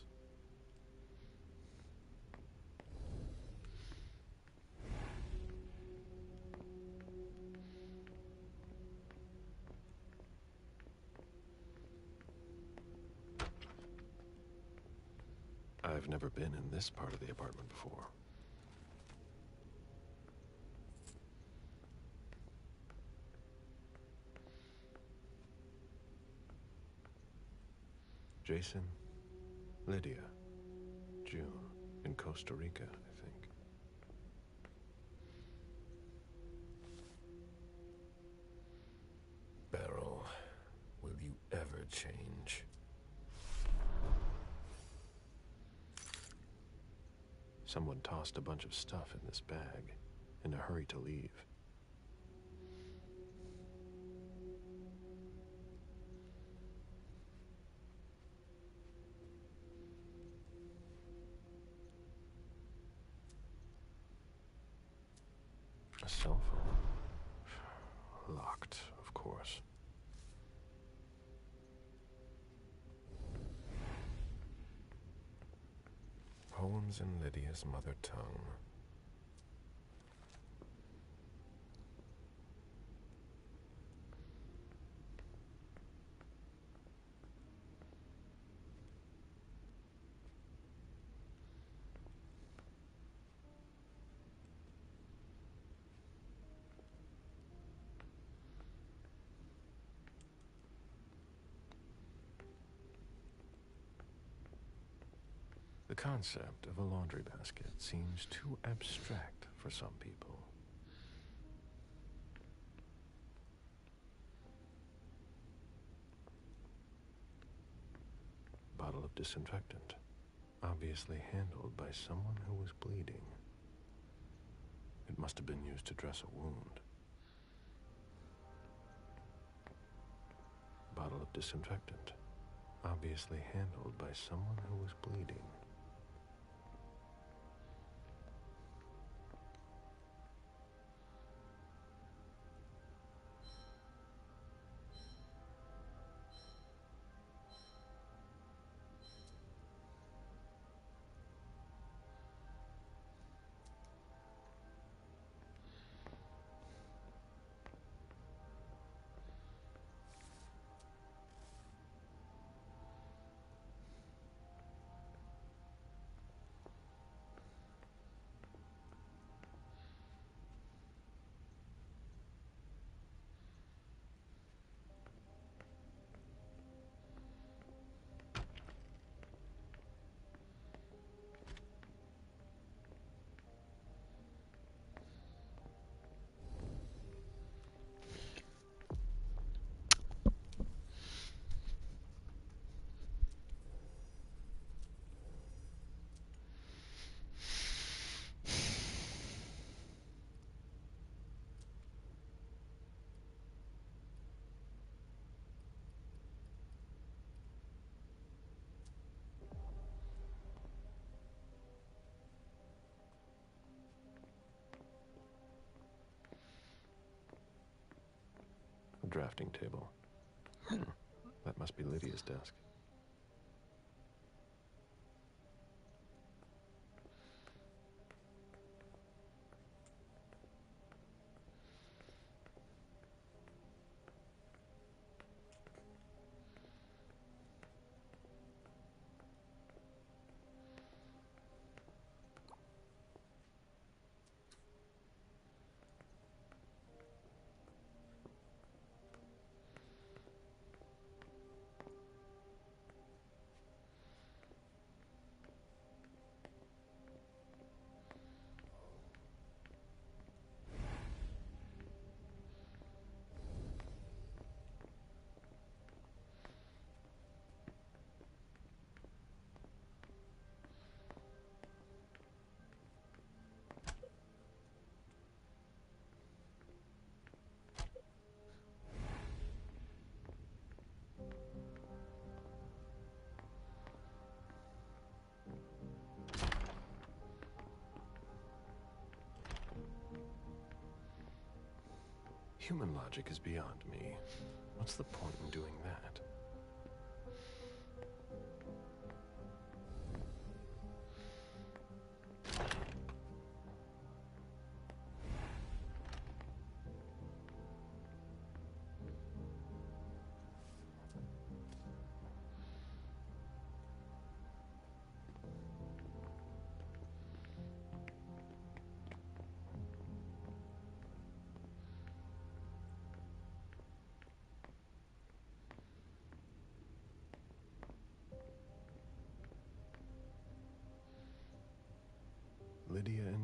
I've never been in this part of the apartment before. Jason, Lydia, June, in Costa Rica, I think. Beryl, will you ever change? Someone tossed a bunch of stuff in this bag, in a hurry to leave. A cell phone. Locked, of course. Poems in Lydia's mother tongue. The concept of a laundry basket seems too abstract for some people. Bottle of disinfectant, obviously handled by someone who was bleeding. It must have been used to dress a wound. Bottle of disinfectant, obviously handled by someone who was bleeding. A drafting table. That must be Lydia's desk. Human logic is beyond me. What's the point in doing that?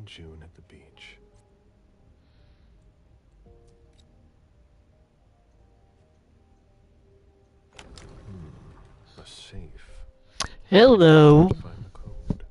June at the beach. A safe. Hello. Find the code.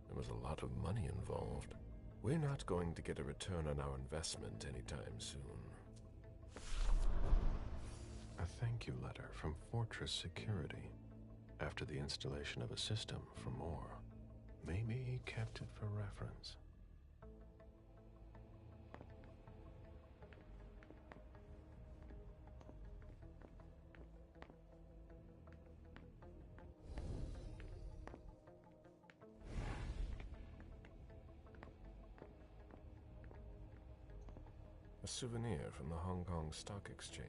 There was a lot of money involved. We're not going to get a return on our investment anytime soon. A thank you letter from Fortress Security after the installation of a system for more. Maybe he kept it for reference. A souvenir from the Hong Kong Stock Exchange.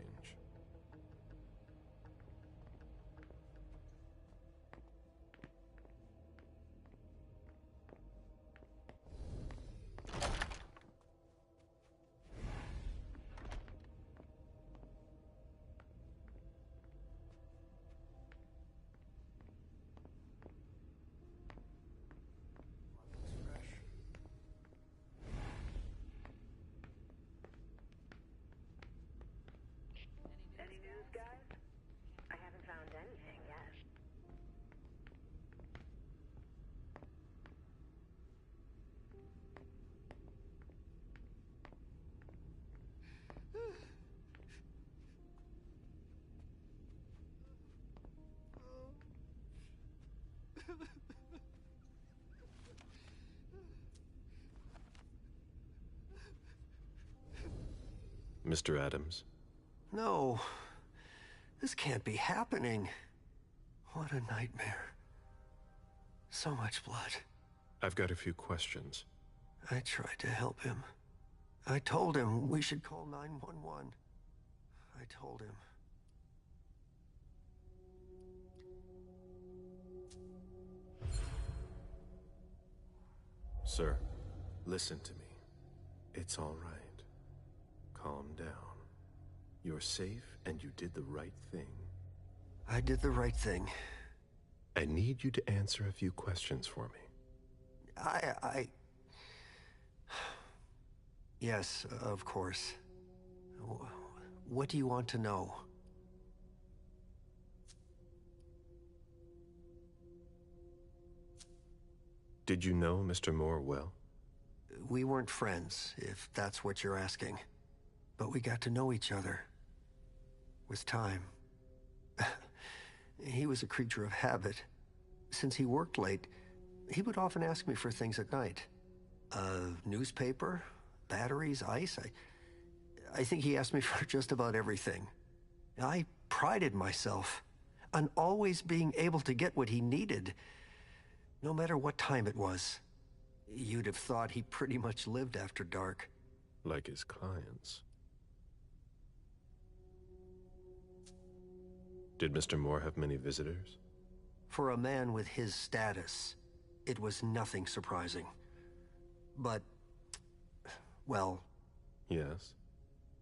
Any news, guys? I haven't found anything yet. Mr. Adams? No. This can't be happening. What a nightmare. So much blood. I've got a few questions. I tried to help him. I told him we should call 911. I told him. Sir, listen to me. It's all right. Calm down. You're safe and you did the right thing. I did the right thing. I need you to answer a few questions for me. Yes, of course. What do you want to know? Did you know Mr. Moore well? We weren't friends, if that's what you're asking. But we got to know each other. With time. He was a creature of habit. Since he worked late, he would often ask me for things at night. Newspaper, batteries, ice. I think he asked me for just about everything. I prided myself on always being able to get what he needed, no matter what time it was. You'd have thought he pretty much lived after dark. Like his clients. Did Mr. Moore have many visitors? For a man with his status, it was nothing surprising. But, well... Yes?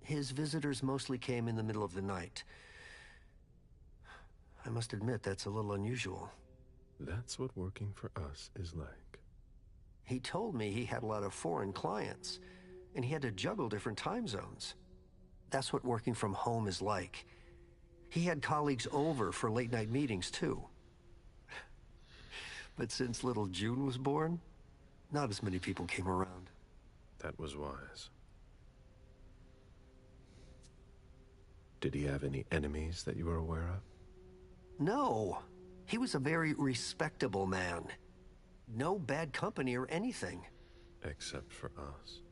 His visitors mostly came in the middle of the night. I must admit, that's a little unusual. That's what working for us is like. He told me he had a lot of foreign clients, and he had to juggle different time zones. That's what working from home is like. He had colleagues over for late-night meetings, too. But since little June was born, not as many people came around. That was wise. Did he have any enemies that you were aware of? No. He was a very respectable man. No bad company or anything. Except for us.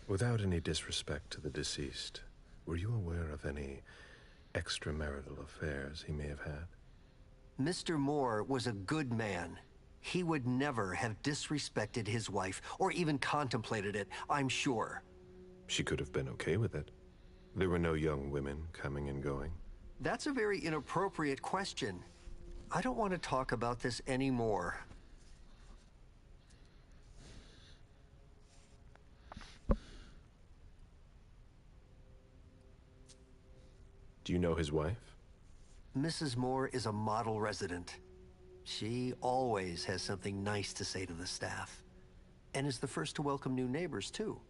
Without any disrespect to the deceased, were you aware of any extramarital affairs he may have had? Mr. Moore was a good man. He would never have disrespected his wife, or even contemplated it, I'm sure. She could have been okay with it. There were no young women coming and going. That's a very inappropriate question. I don't want to talk about this anymore. Do you know his wife? Mrs. Moore is a model resident. She always has something nice to say to the staff. And is the first to welcome new neighbors, too.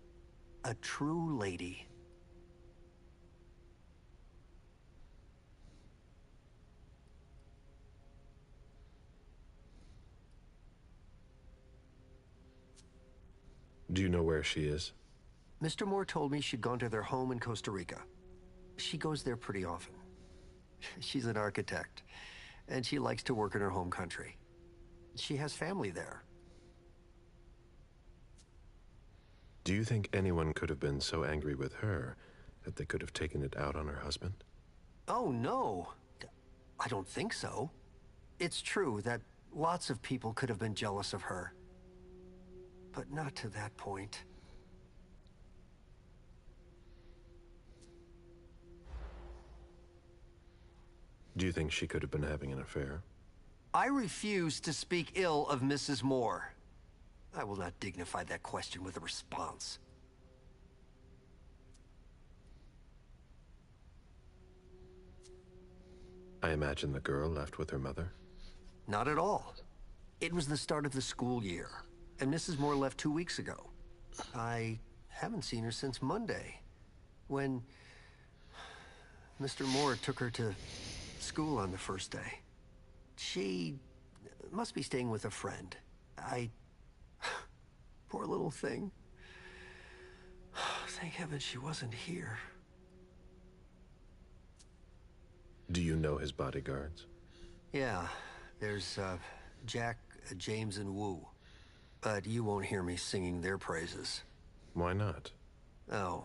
A true lady. Do you know where she is? Mr. Moore told me she'd gone to their home in Costa Rica. She goes there pretty often. She's an architect, and she likes to work in her home country. She has family there. Do you think anyone could have been so angry with her that they could have taken it out on her husband? Oh, no. I don't think so. It's true that lots of people could have been jealous of her. But not to that point. Do you think she could have been having an affair? I refuse to speak ill of Mrs. Moore. I will not dignify that question with a response. I imagine the girl left with her mother? Not at all. It was the start of the school year, and Mrs. Moore left 2 weeks ago. I haven't seen her since Monday, when Mr. Moore took her to school on the first day. She must be staying with a friend. Poor little thing. Thank heaven she wasn't here. Do you know his bodyguards? Yeah, there's Jack, James, and Wu. But you won't hear me singing their praises. Why not? Oh,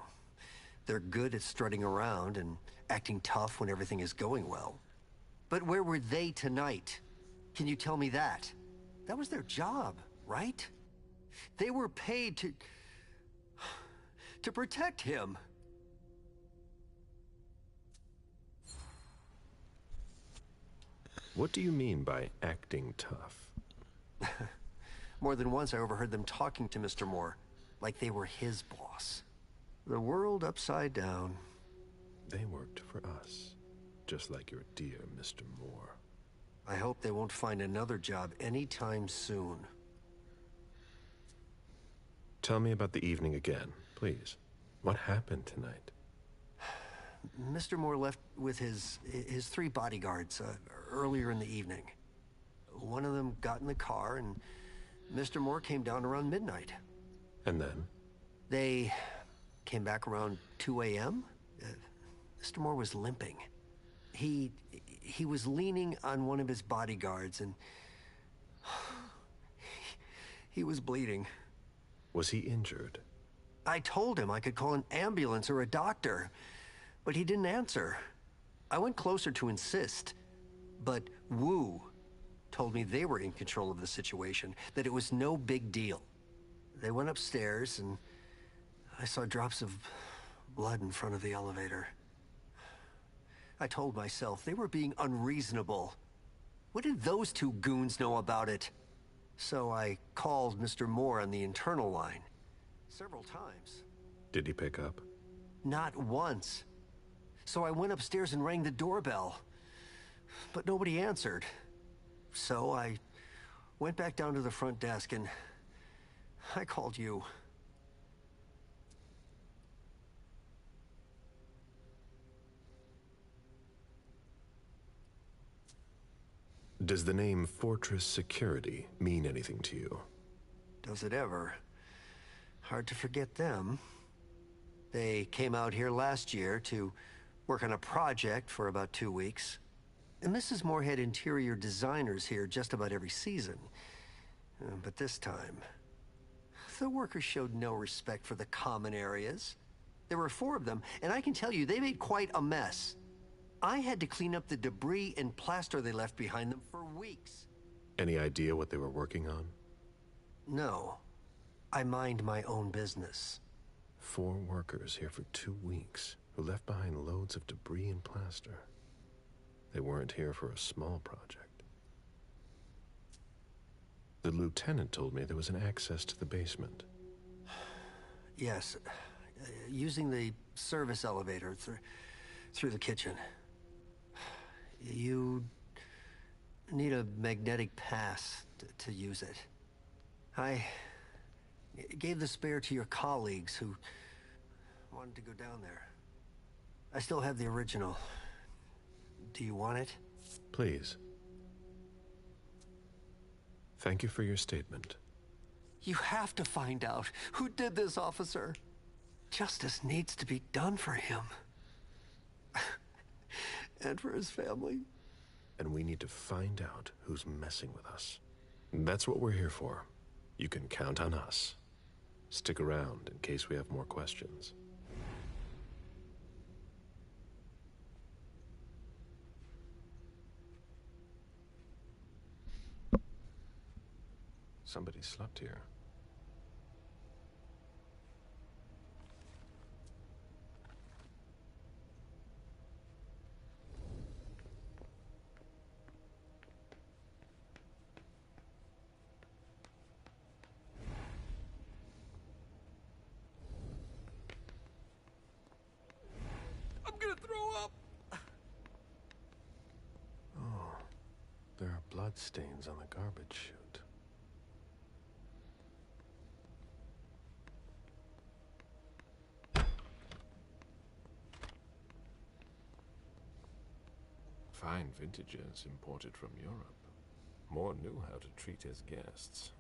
they're good at strutting around and acting tough when everything is going well. But where were they tonight? Can you tell me that? That was their job, right? They were paid to protect him. What do you mean by acting tough? More than once I overheard them talking to Mr. Moore, like they were his boss. The world upside down. They worked for us, just like your dear Mr. Moore. I hope they won't find another job anytime soon. Tell me about the evening again, please. What happened tonight? Mr. Moore left with his 3 bodyguards earlier in the evening. One of them got in the car, and Mr. Moore came down around midnight. And then? They came back around 2 a.m. Mr. Moore was limping. He was leaning on one of his bodyguards, and he was bleeding. Was he injured? I told him I could call an ambulance or a doctor, but he didn't answer. I went closer to insist, but Wu told me they were in control of the situation, that it was no big deal. They went upstairs, and I saw drops of blood in front of the elevator. I told myself they were being unreasonable. What did those 2 goons know about it? So I called Mr. Moore on the internal line several times. Did he pick up? Not once. So I went upstairs and rang the doorbell, but nobody answered. So I went back down to the front desk and I called you. Does the name Fortress Security mean anything to you? Does it ever? Hard to forget them. They came out here last year to work on a project for about 2 weeks. And Mrs. Moore had interior designers here just about every season. But this time, the workers showed no respect for the common areas. There were 4 of them, and I can tell you, they made quite a mess. I had to clean up the debris and plaster they left behind them for weeks. Any idea what they were working on? No. I mind my own business. 4 workers here for 2 weeks who left behind loads of debris and plaster. They weren't here for a small project. The lieutenant told me there was an access to the basement. Yes. Using the service elevator through the kitchen. You need a magnetic pass to use it. I gave the spare to your colleagues who wanted to go down there. I still have the original. Do you want it? Please. Thank you for your statement. You have to find out who did this, officer. Justice needs to be done for him. And for his family. And we need to find out who's messing with us. That's what we're here for. You can count on us. Stick around in case we have more questions. Somebody slept here. I'm gonna throw up! Oh, there are blood stains on the garbage chute. Fine vintages imported from Europe. Moore knew how to treat his guests.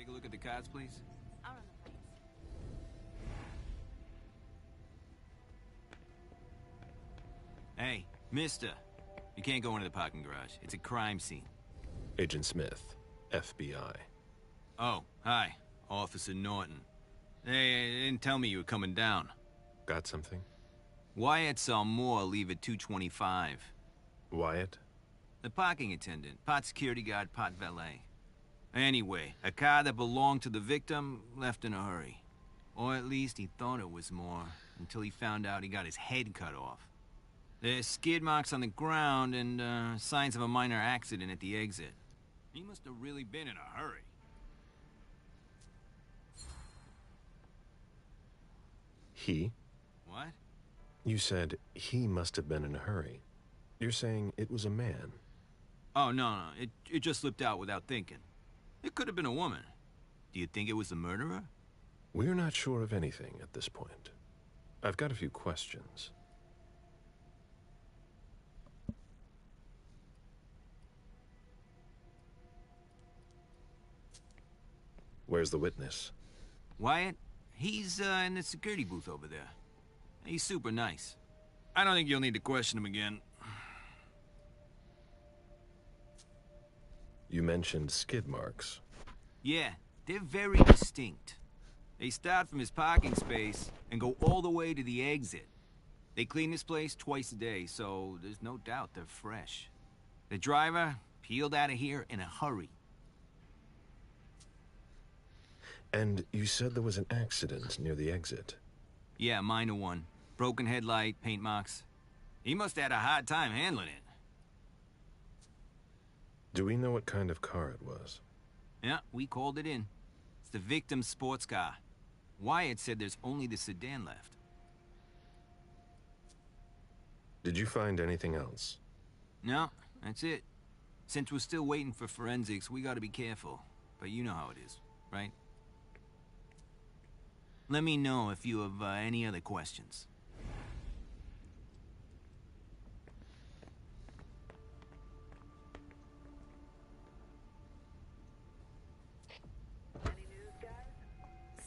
take a look at the cards, please? I'll run the plates. Hey, mister. You can't go into the parking garage. It's a crime scene. Agent Smith, FBI. Oh, hi. Officer Norton. Hey, they didn't tell me you were coming down. Got something? Wyatt saw Moore leave at 2:25. Wyatt? The parking attendant. Part security guard, part valet. Anyway, a car that belonged to the victim left in a hurry. Or at least he thought it was Moore, until he found out he got his head cut off. There's skid marks on the ground and signs of a minor accident at the exit. He must have really been in a hurry. He? What? You said he must have been in a hurry. You're saying it was a man? Oh, no. It just slipped out without thinking. It could have been a woman. Do you think it was the murderer? We're not sure of anything at this point. I've got a few questions. Where's the witness? Wyatt? He's in the security booth over there. He's super nice. I don't think you'll need to question him again. You mentioned skid marks. Yeah, they're very distinct. They start from his parking space and go all the way to the exit. They clean this place twice a day, so there's no doubt they're fresh. The driver peeled out of here in a hurry. And you said there was an accident near the exit. Yeah, minor one. Broken headlight, paint marks. He must have had a hard time handling it. Do we know what kind of car it was? Yeah, we called it in. It's the victim's sports car. Wyatt said there's only the sedan left. Did you find anything else? No, that's it. Since we're still waiting for forensics, we gotta be careful. But you know how it is, right? Let me know if you have any other questions.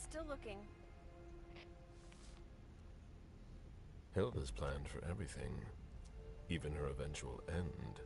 Still looking. Hilda's planned for everything, even her eventual end.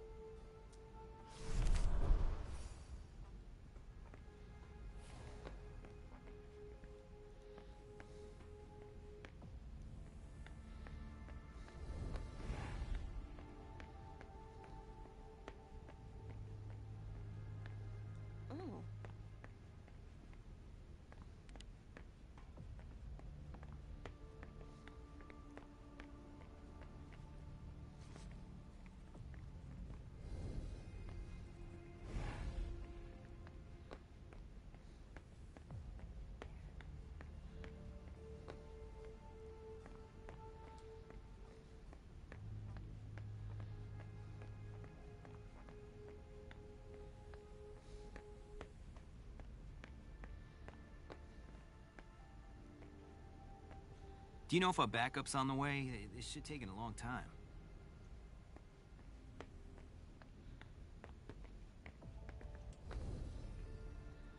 Do you know if our backup's on the way? This should take a long time.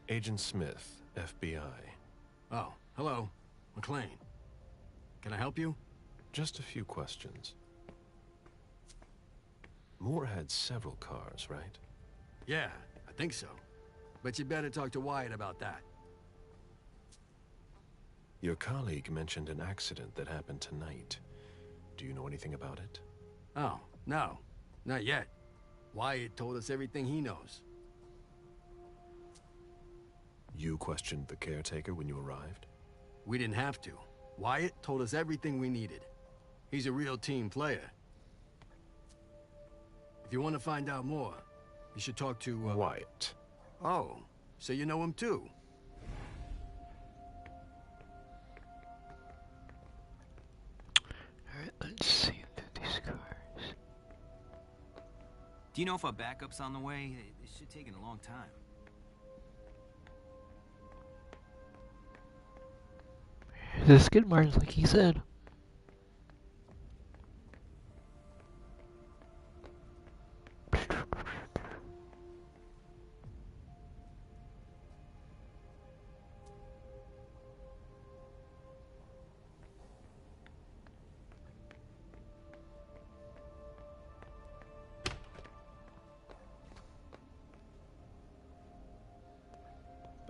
Agent Smith, FBI. Oh, hello. McLean. Can I help you? Just a few questions. Moore had several cars, right? Yeah, I think so. But you better talk to Wyatt about that. Your colleague mentioned an accident that happened tonight. Do you know anything about it? Oh, no. Not yet. Wyatt told us everything he knows. You questioned the caretaker when you arrived? We didn't have to. Wyatt told us everything we needed. He's a real team player. If you want to find out more, you should talk to, Wyatt. Oh, so you know him too? Alright, let's see these cars. Do you know if our backup's on the way? This should take a long time. The skid marks, like he said.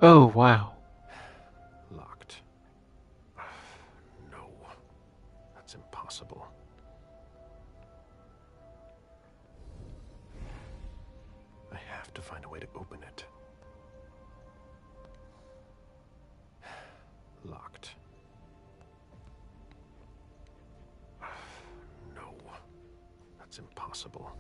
Oh, wow. Locked. No. That's impossible. I have to find a way to open it. Locked. No. That's impossible.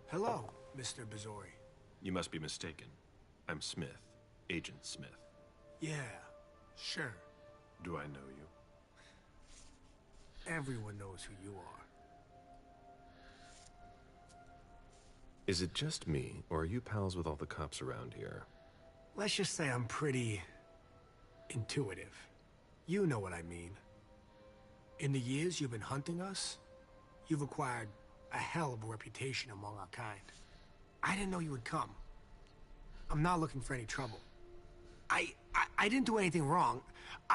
Hello, Mr. Bazori. You must be mistaken. I'm Smith. Agent Smith. Yeah, sure. Do I know you? Everyone knows who you are. Is it just me, or are you pals with all the cops around here? Let's just say I'm pretty intuitive. You know what I mean. In the years you've been hunting us, you've acquired a hell of a reputation among our kind. I didn't know you would come. I'm not looking for any trouble. I didn't do anything wrong.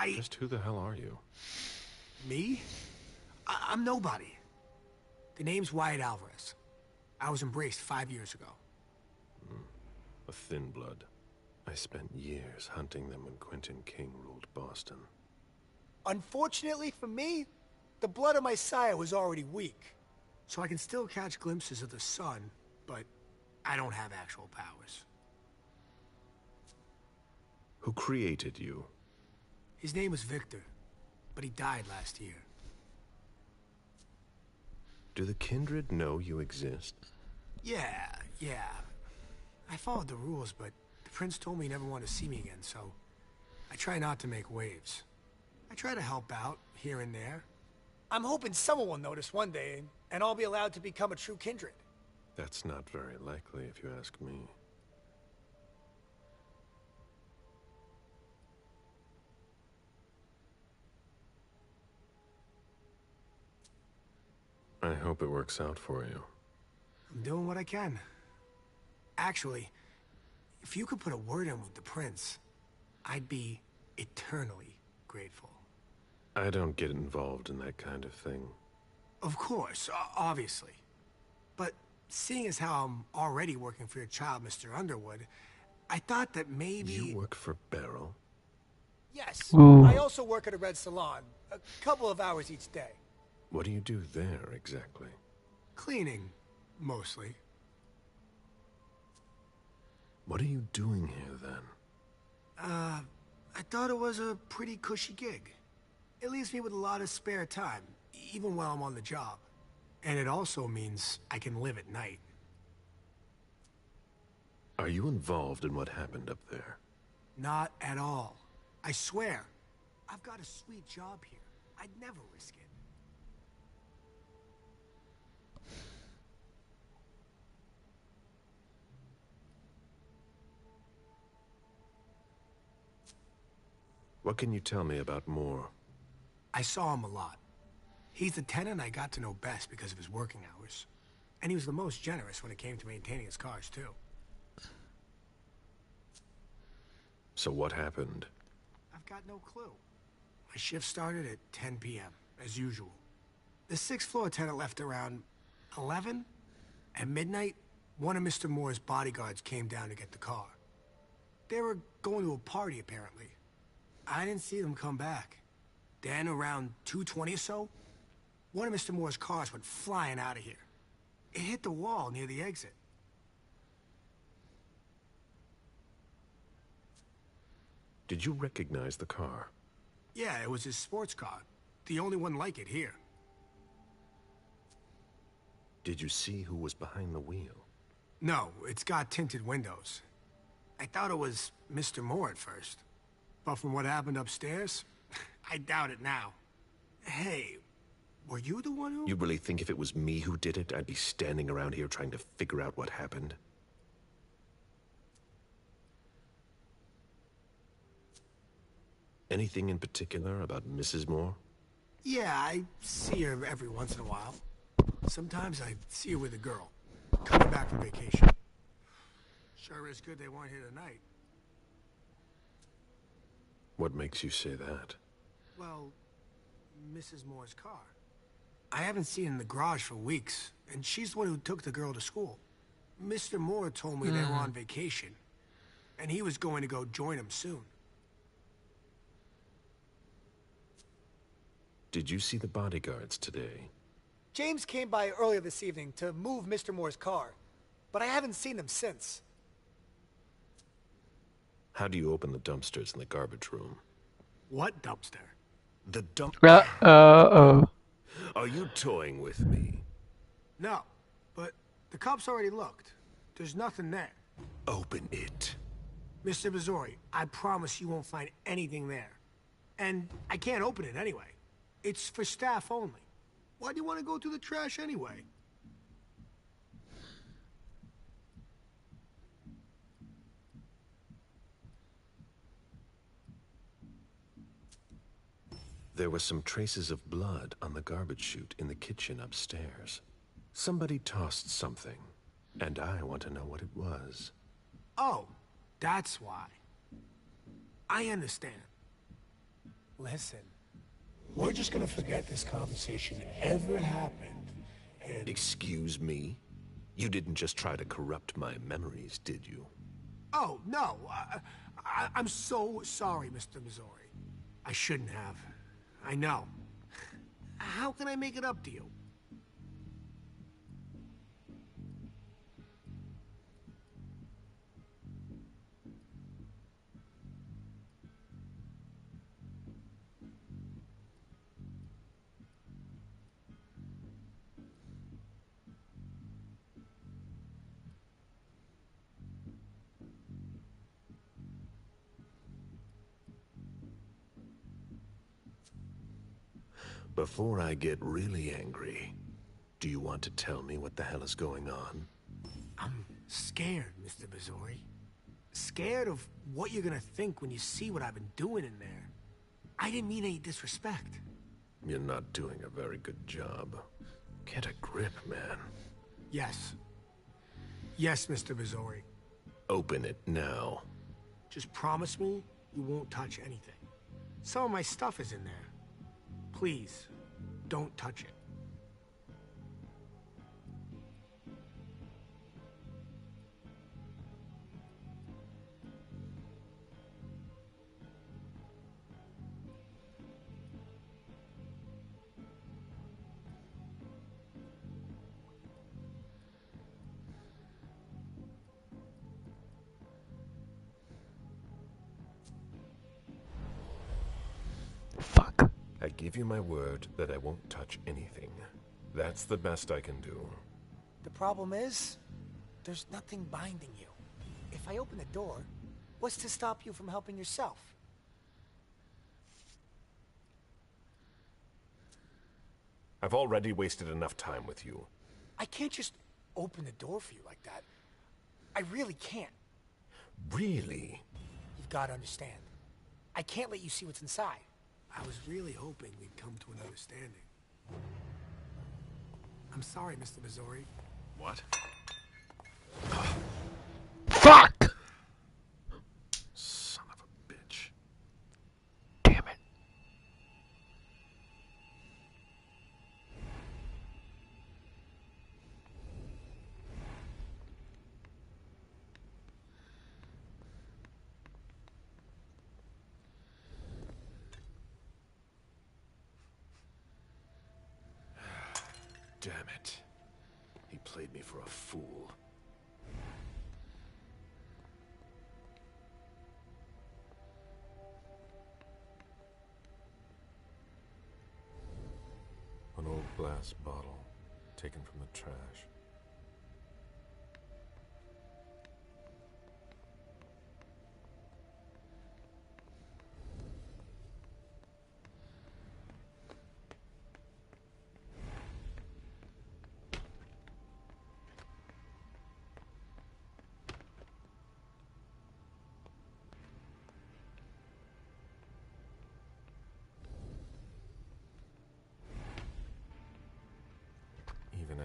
Just who the hell are you? Me? I'm nobody. The name's Wyatt Alvarez. I was embraced 5 years ago. A thin blood. I spent years hunting them when Quentin King ruled Boston. Unfortunately for me, the blood of my sire was already weak. So I can still catch glimpses of the sun, but I don't have actual powers. Who created you? His name was Victor, but he died last year. Do the Kindred know you exist? Yeah. I followed the rules, but the prince told me he never wanted to see me again, so I try not to make waves. I try to help out, here and there. I'm hoping someone will notice one day, and I'll be allowed to become a true kindred. That's not very likely, if you ask me. I hope it works out for you. I'm doing what I can. Actually, if you could put a word in with the prince, I'd be eternally grateful. I don't get involved in that kind of thing. Of course, obviously. But seeing as how I'm already working for your child, Mr. Underwood, I thought that maybe... You work for Beryl? Yes. Ooh. I also work at a red salon, a couple of hours each day. What do you do there, exactly? Cleaning, mostly. What are you doing here, then? I thought it was a pretty cushy gig. It leaves me with a lot of spare time, even while I'm on the job. And it also means I can live at night. Are you involved in what happened up there? Not at all. I swear. I've got a sweet job here. I'd never risk it. What can you tell me about Moore? I saw him a lot. He's the tenant I got to know best because of his working hours. And he was the most generous when it came to maintaining his cars, too. So what happened? I've got no clue. My shift started at 10 p.m., as usual. The sixth floor tenant left around 11. At midnight, one of Mr. Moore's bodyguards came down to get the car. They were going to a party, apparently. I didn't see them come back. Then, around 2:20 or so, one of Mr. Moore's cars went flying out of here. It hit the wall near the exit. Did you recognize the car? Yeah, it was his sports car. The only one like it here. Did you see who was behind the wheel? No, it's got tinted windows. I thought it was Mr. Moore at first. But from what happened upstairs, I doubt it now. Hey, were you the one who... You really think if it was me who did it, I'd be standing around here trying to figure out what happened? Anything in particular about Mrs. Moore? Yeah, I see her every once in a while. Sometimes I see her with a girl, coming back from vacation. Sure is good they weren't here tonight. What makes you say that? Well, Mrs. Moore's car. I haven't seen it in the garage for weeks, and she's the one who took the girl to school. Mr. Moore told me they were on vacation, and he was going to go join them soon. Did you see the bodyguards today? James came by earlier this evening to move Mr. Moore's car, but I haven't seen them since. How do you open the dumpsters in the garbage room? What dumpster? The dump... Uh-oh. Are you toying with me? No, but the cops already looked. There's nothing there. Open it. Mr. Missouri, I promise you won't find anything there. And I can't open it anyway. It's for staff only. Why do you want to go through the trash anyway? There were some traces of blood on the garbage chute in the kitchen upstairs. Somebody tossed something, and I want to know what it was. Oh, that's why. I understand. Listen, we're just gonna forget this conversation ever happened, and... Excuse me? You didn't just try to corrupt my memories, did you? Oh, no. I'm so sorry, Mr. Missouri. I shouldn't have. I know. How can I make it up to you? Before I get really angry, do you want to tell me what the hell is going on? I'm scared, Mr. Missouri. Scared of what you're gonna think when you see what I've been doing in there. I didn't mean any disrespect. You're not doing a very good job. Get a grip, man. Yes. Yes, Mr. Missouri. Open it now. Just promise me you won't touch anything. Some of my stuff is in there. Please, don't touch it. Fuck. I give you my word that I won't touch anything. That's the best I can do. The problem is, there's nothing binding you. If I open the door, what's to stop you from helping yourself? I've already wasted enough time with you. I can't just open the door for you like that. I really can't. Really? You've got to understand. I can't let you see what's inside. I was really hoping we'd come to an understanding. I'm sorry, Mr. Missouri. What? Fuck! Son of a bitch. Damn it. Damn it. He played me for a fool. An old glass bottle taken from the trash.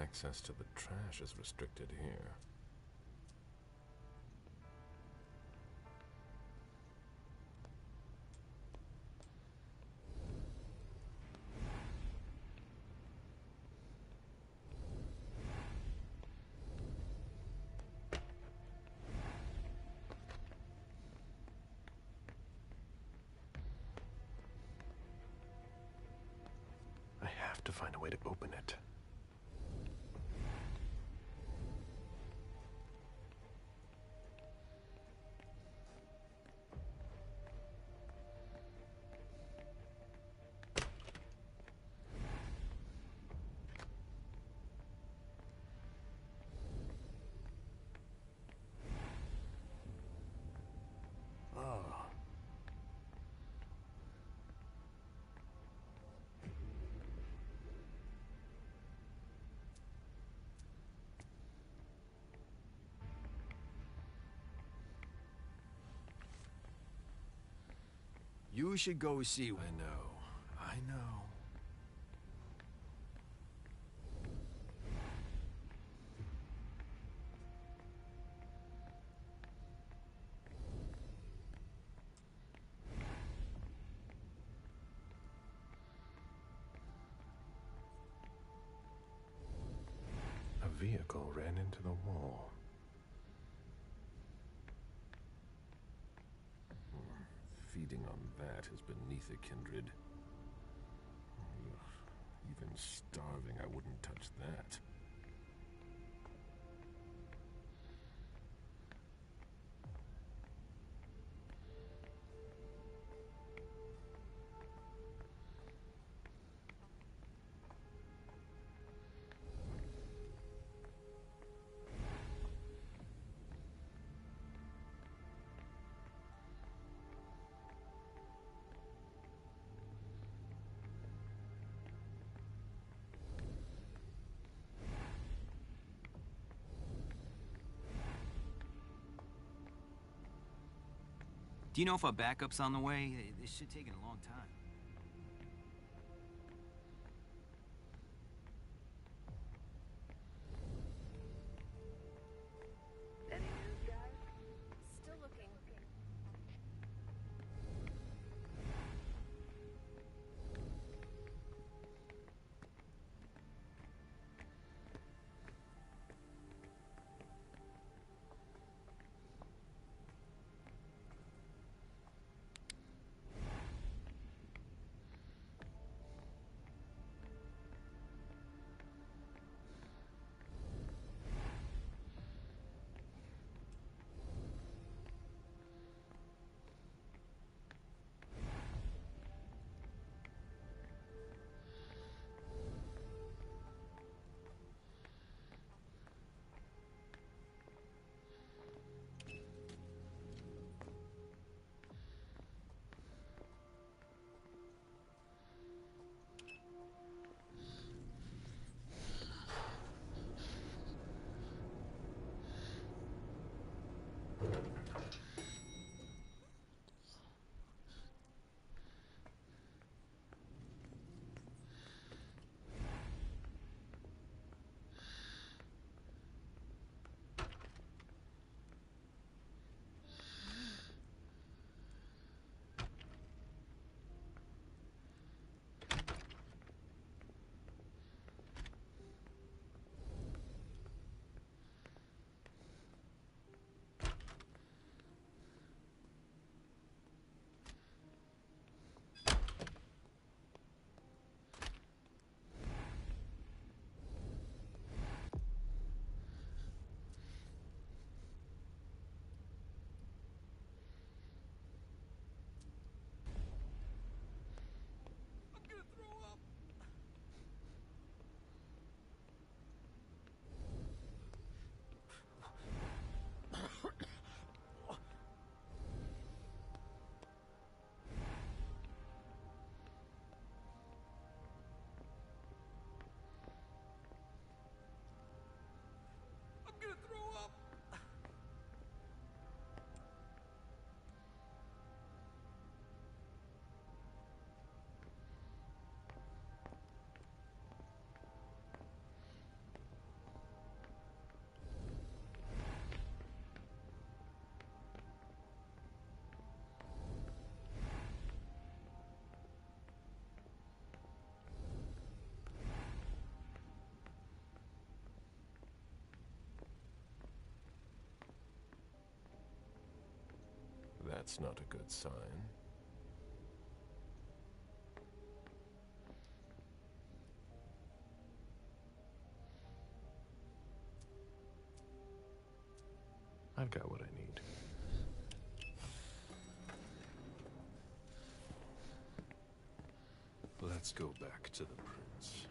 access to the trash is restricted here. I have to find a way to open it. Oh. You should go see. I know. A vehicle ran into the wall. Feeding on that is beneath a kindred. Ugh, even starving, I wouldn't touch that. Do you know if our backup's on the way? This should take a long time. Still looking. That's not a good sign. I've got what I need. Let's go back to the prince.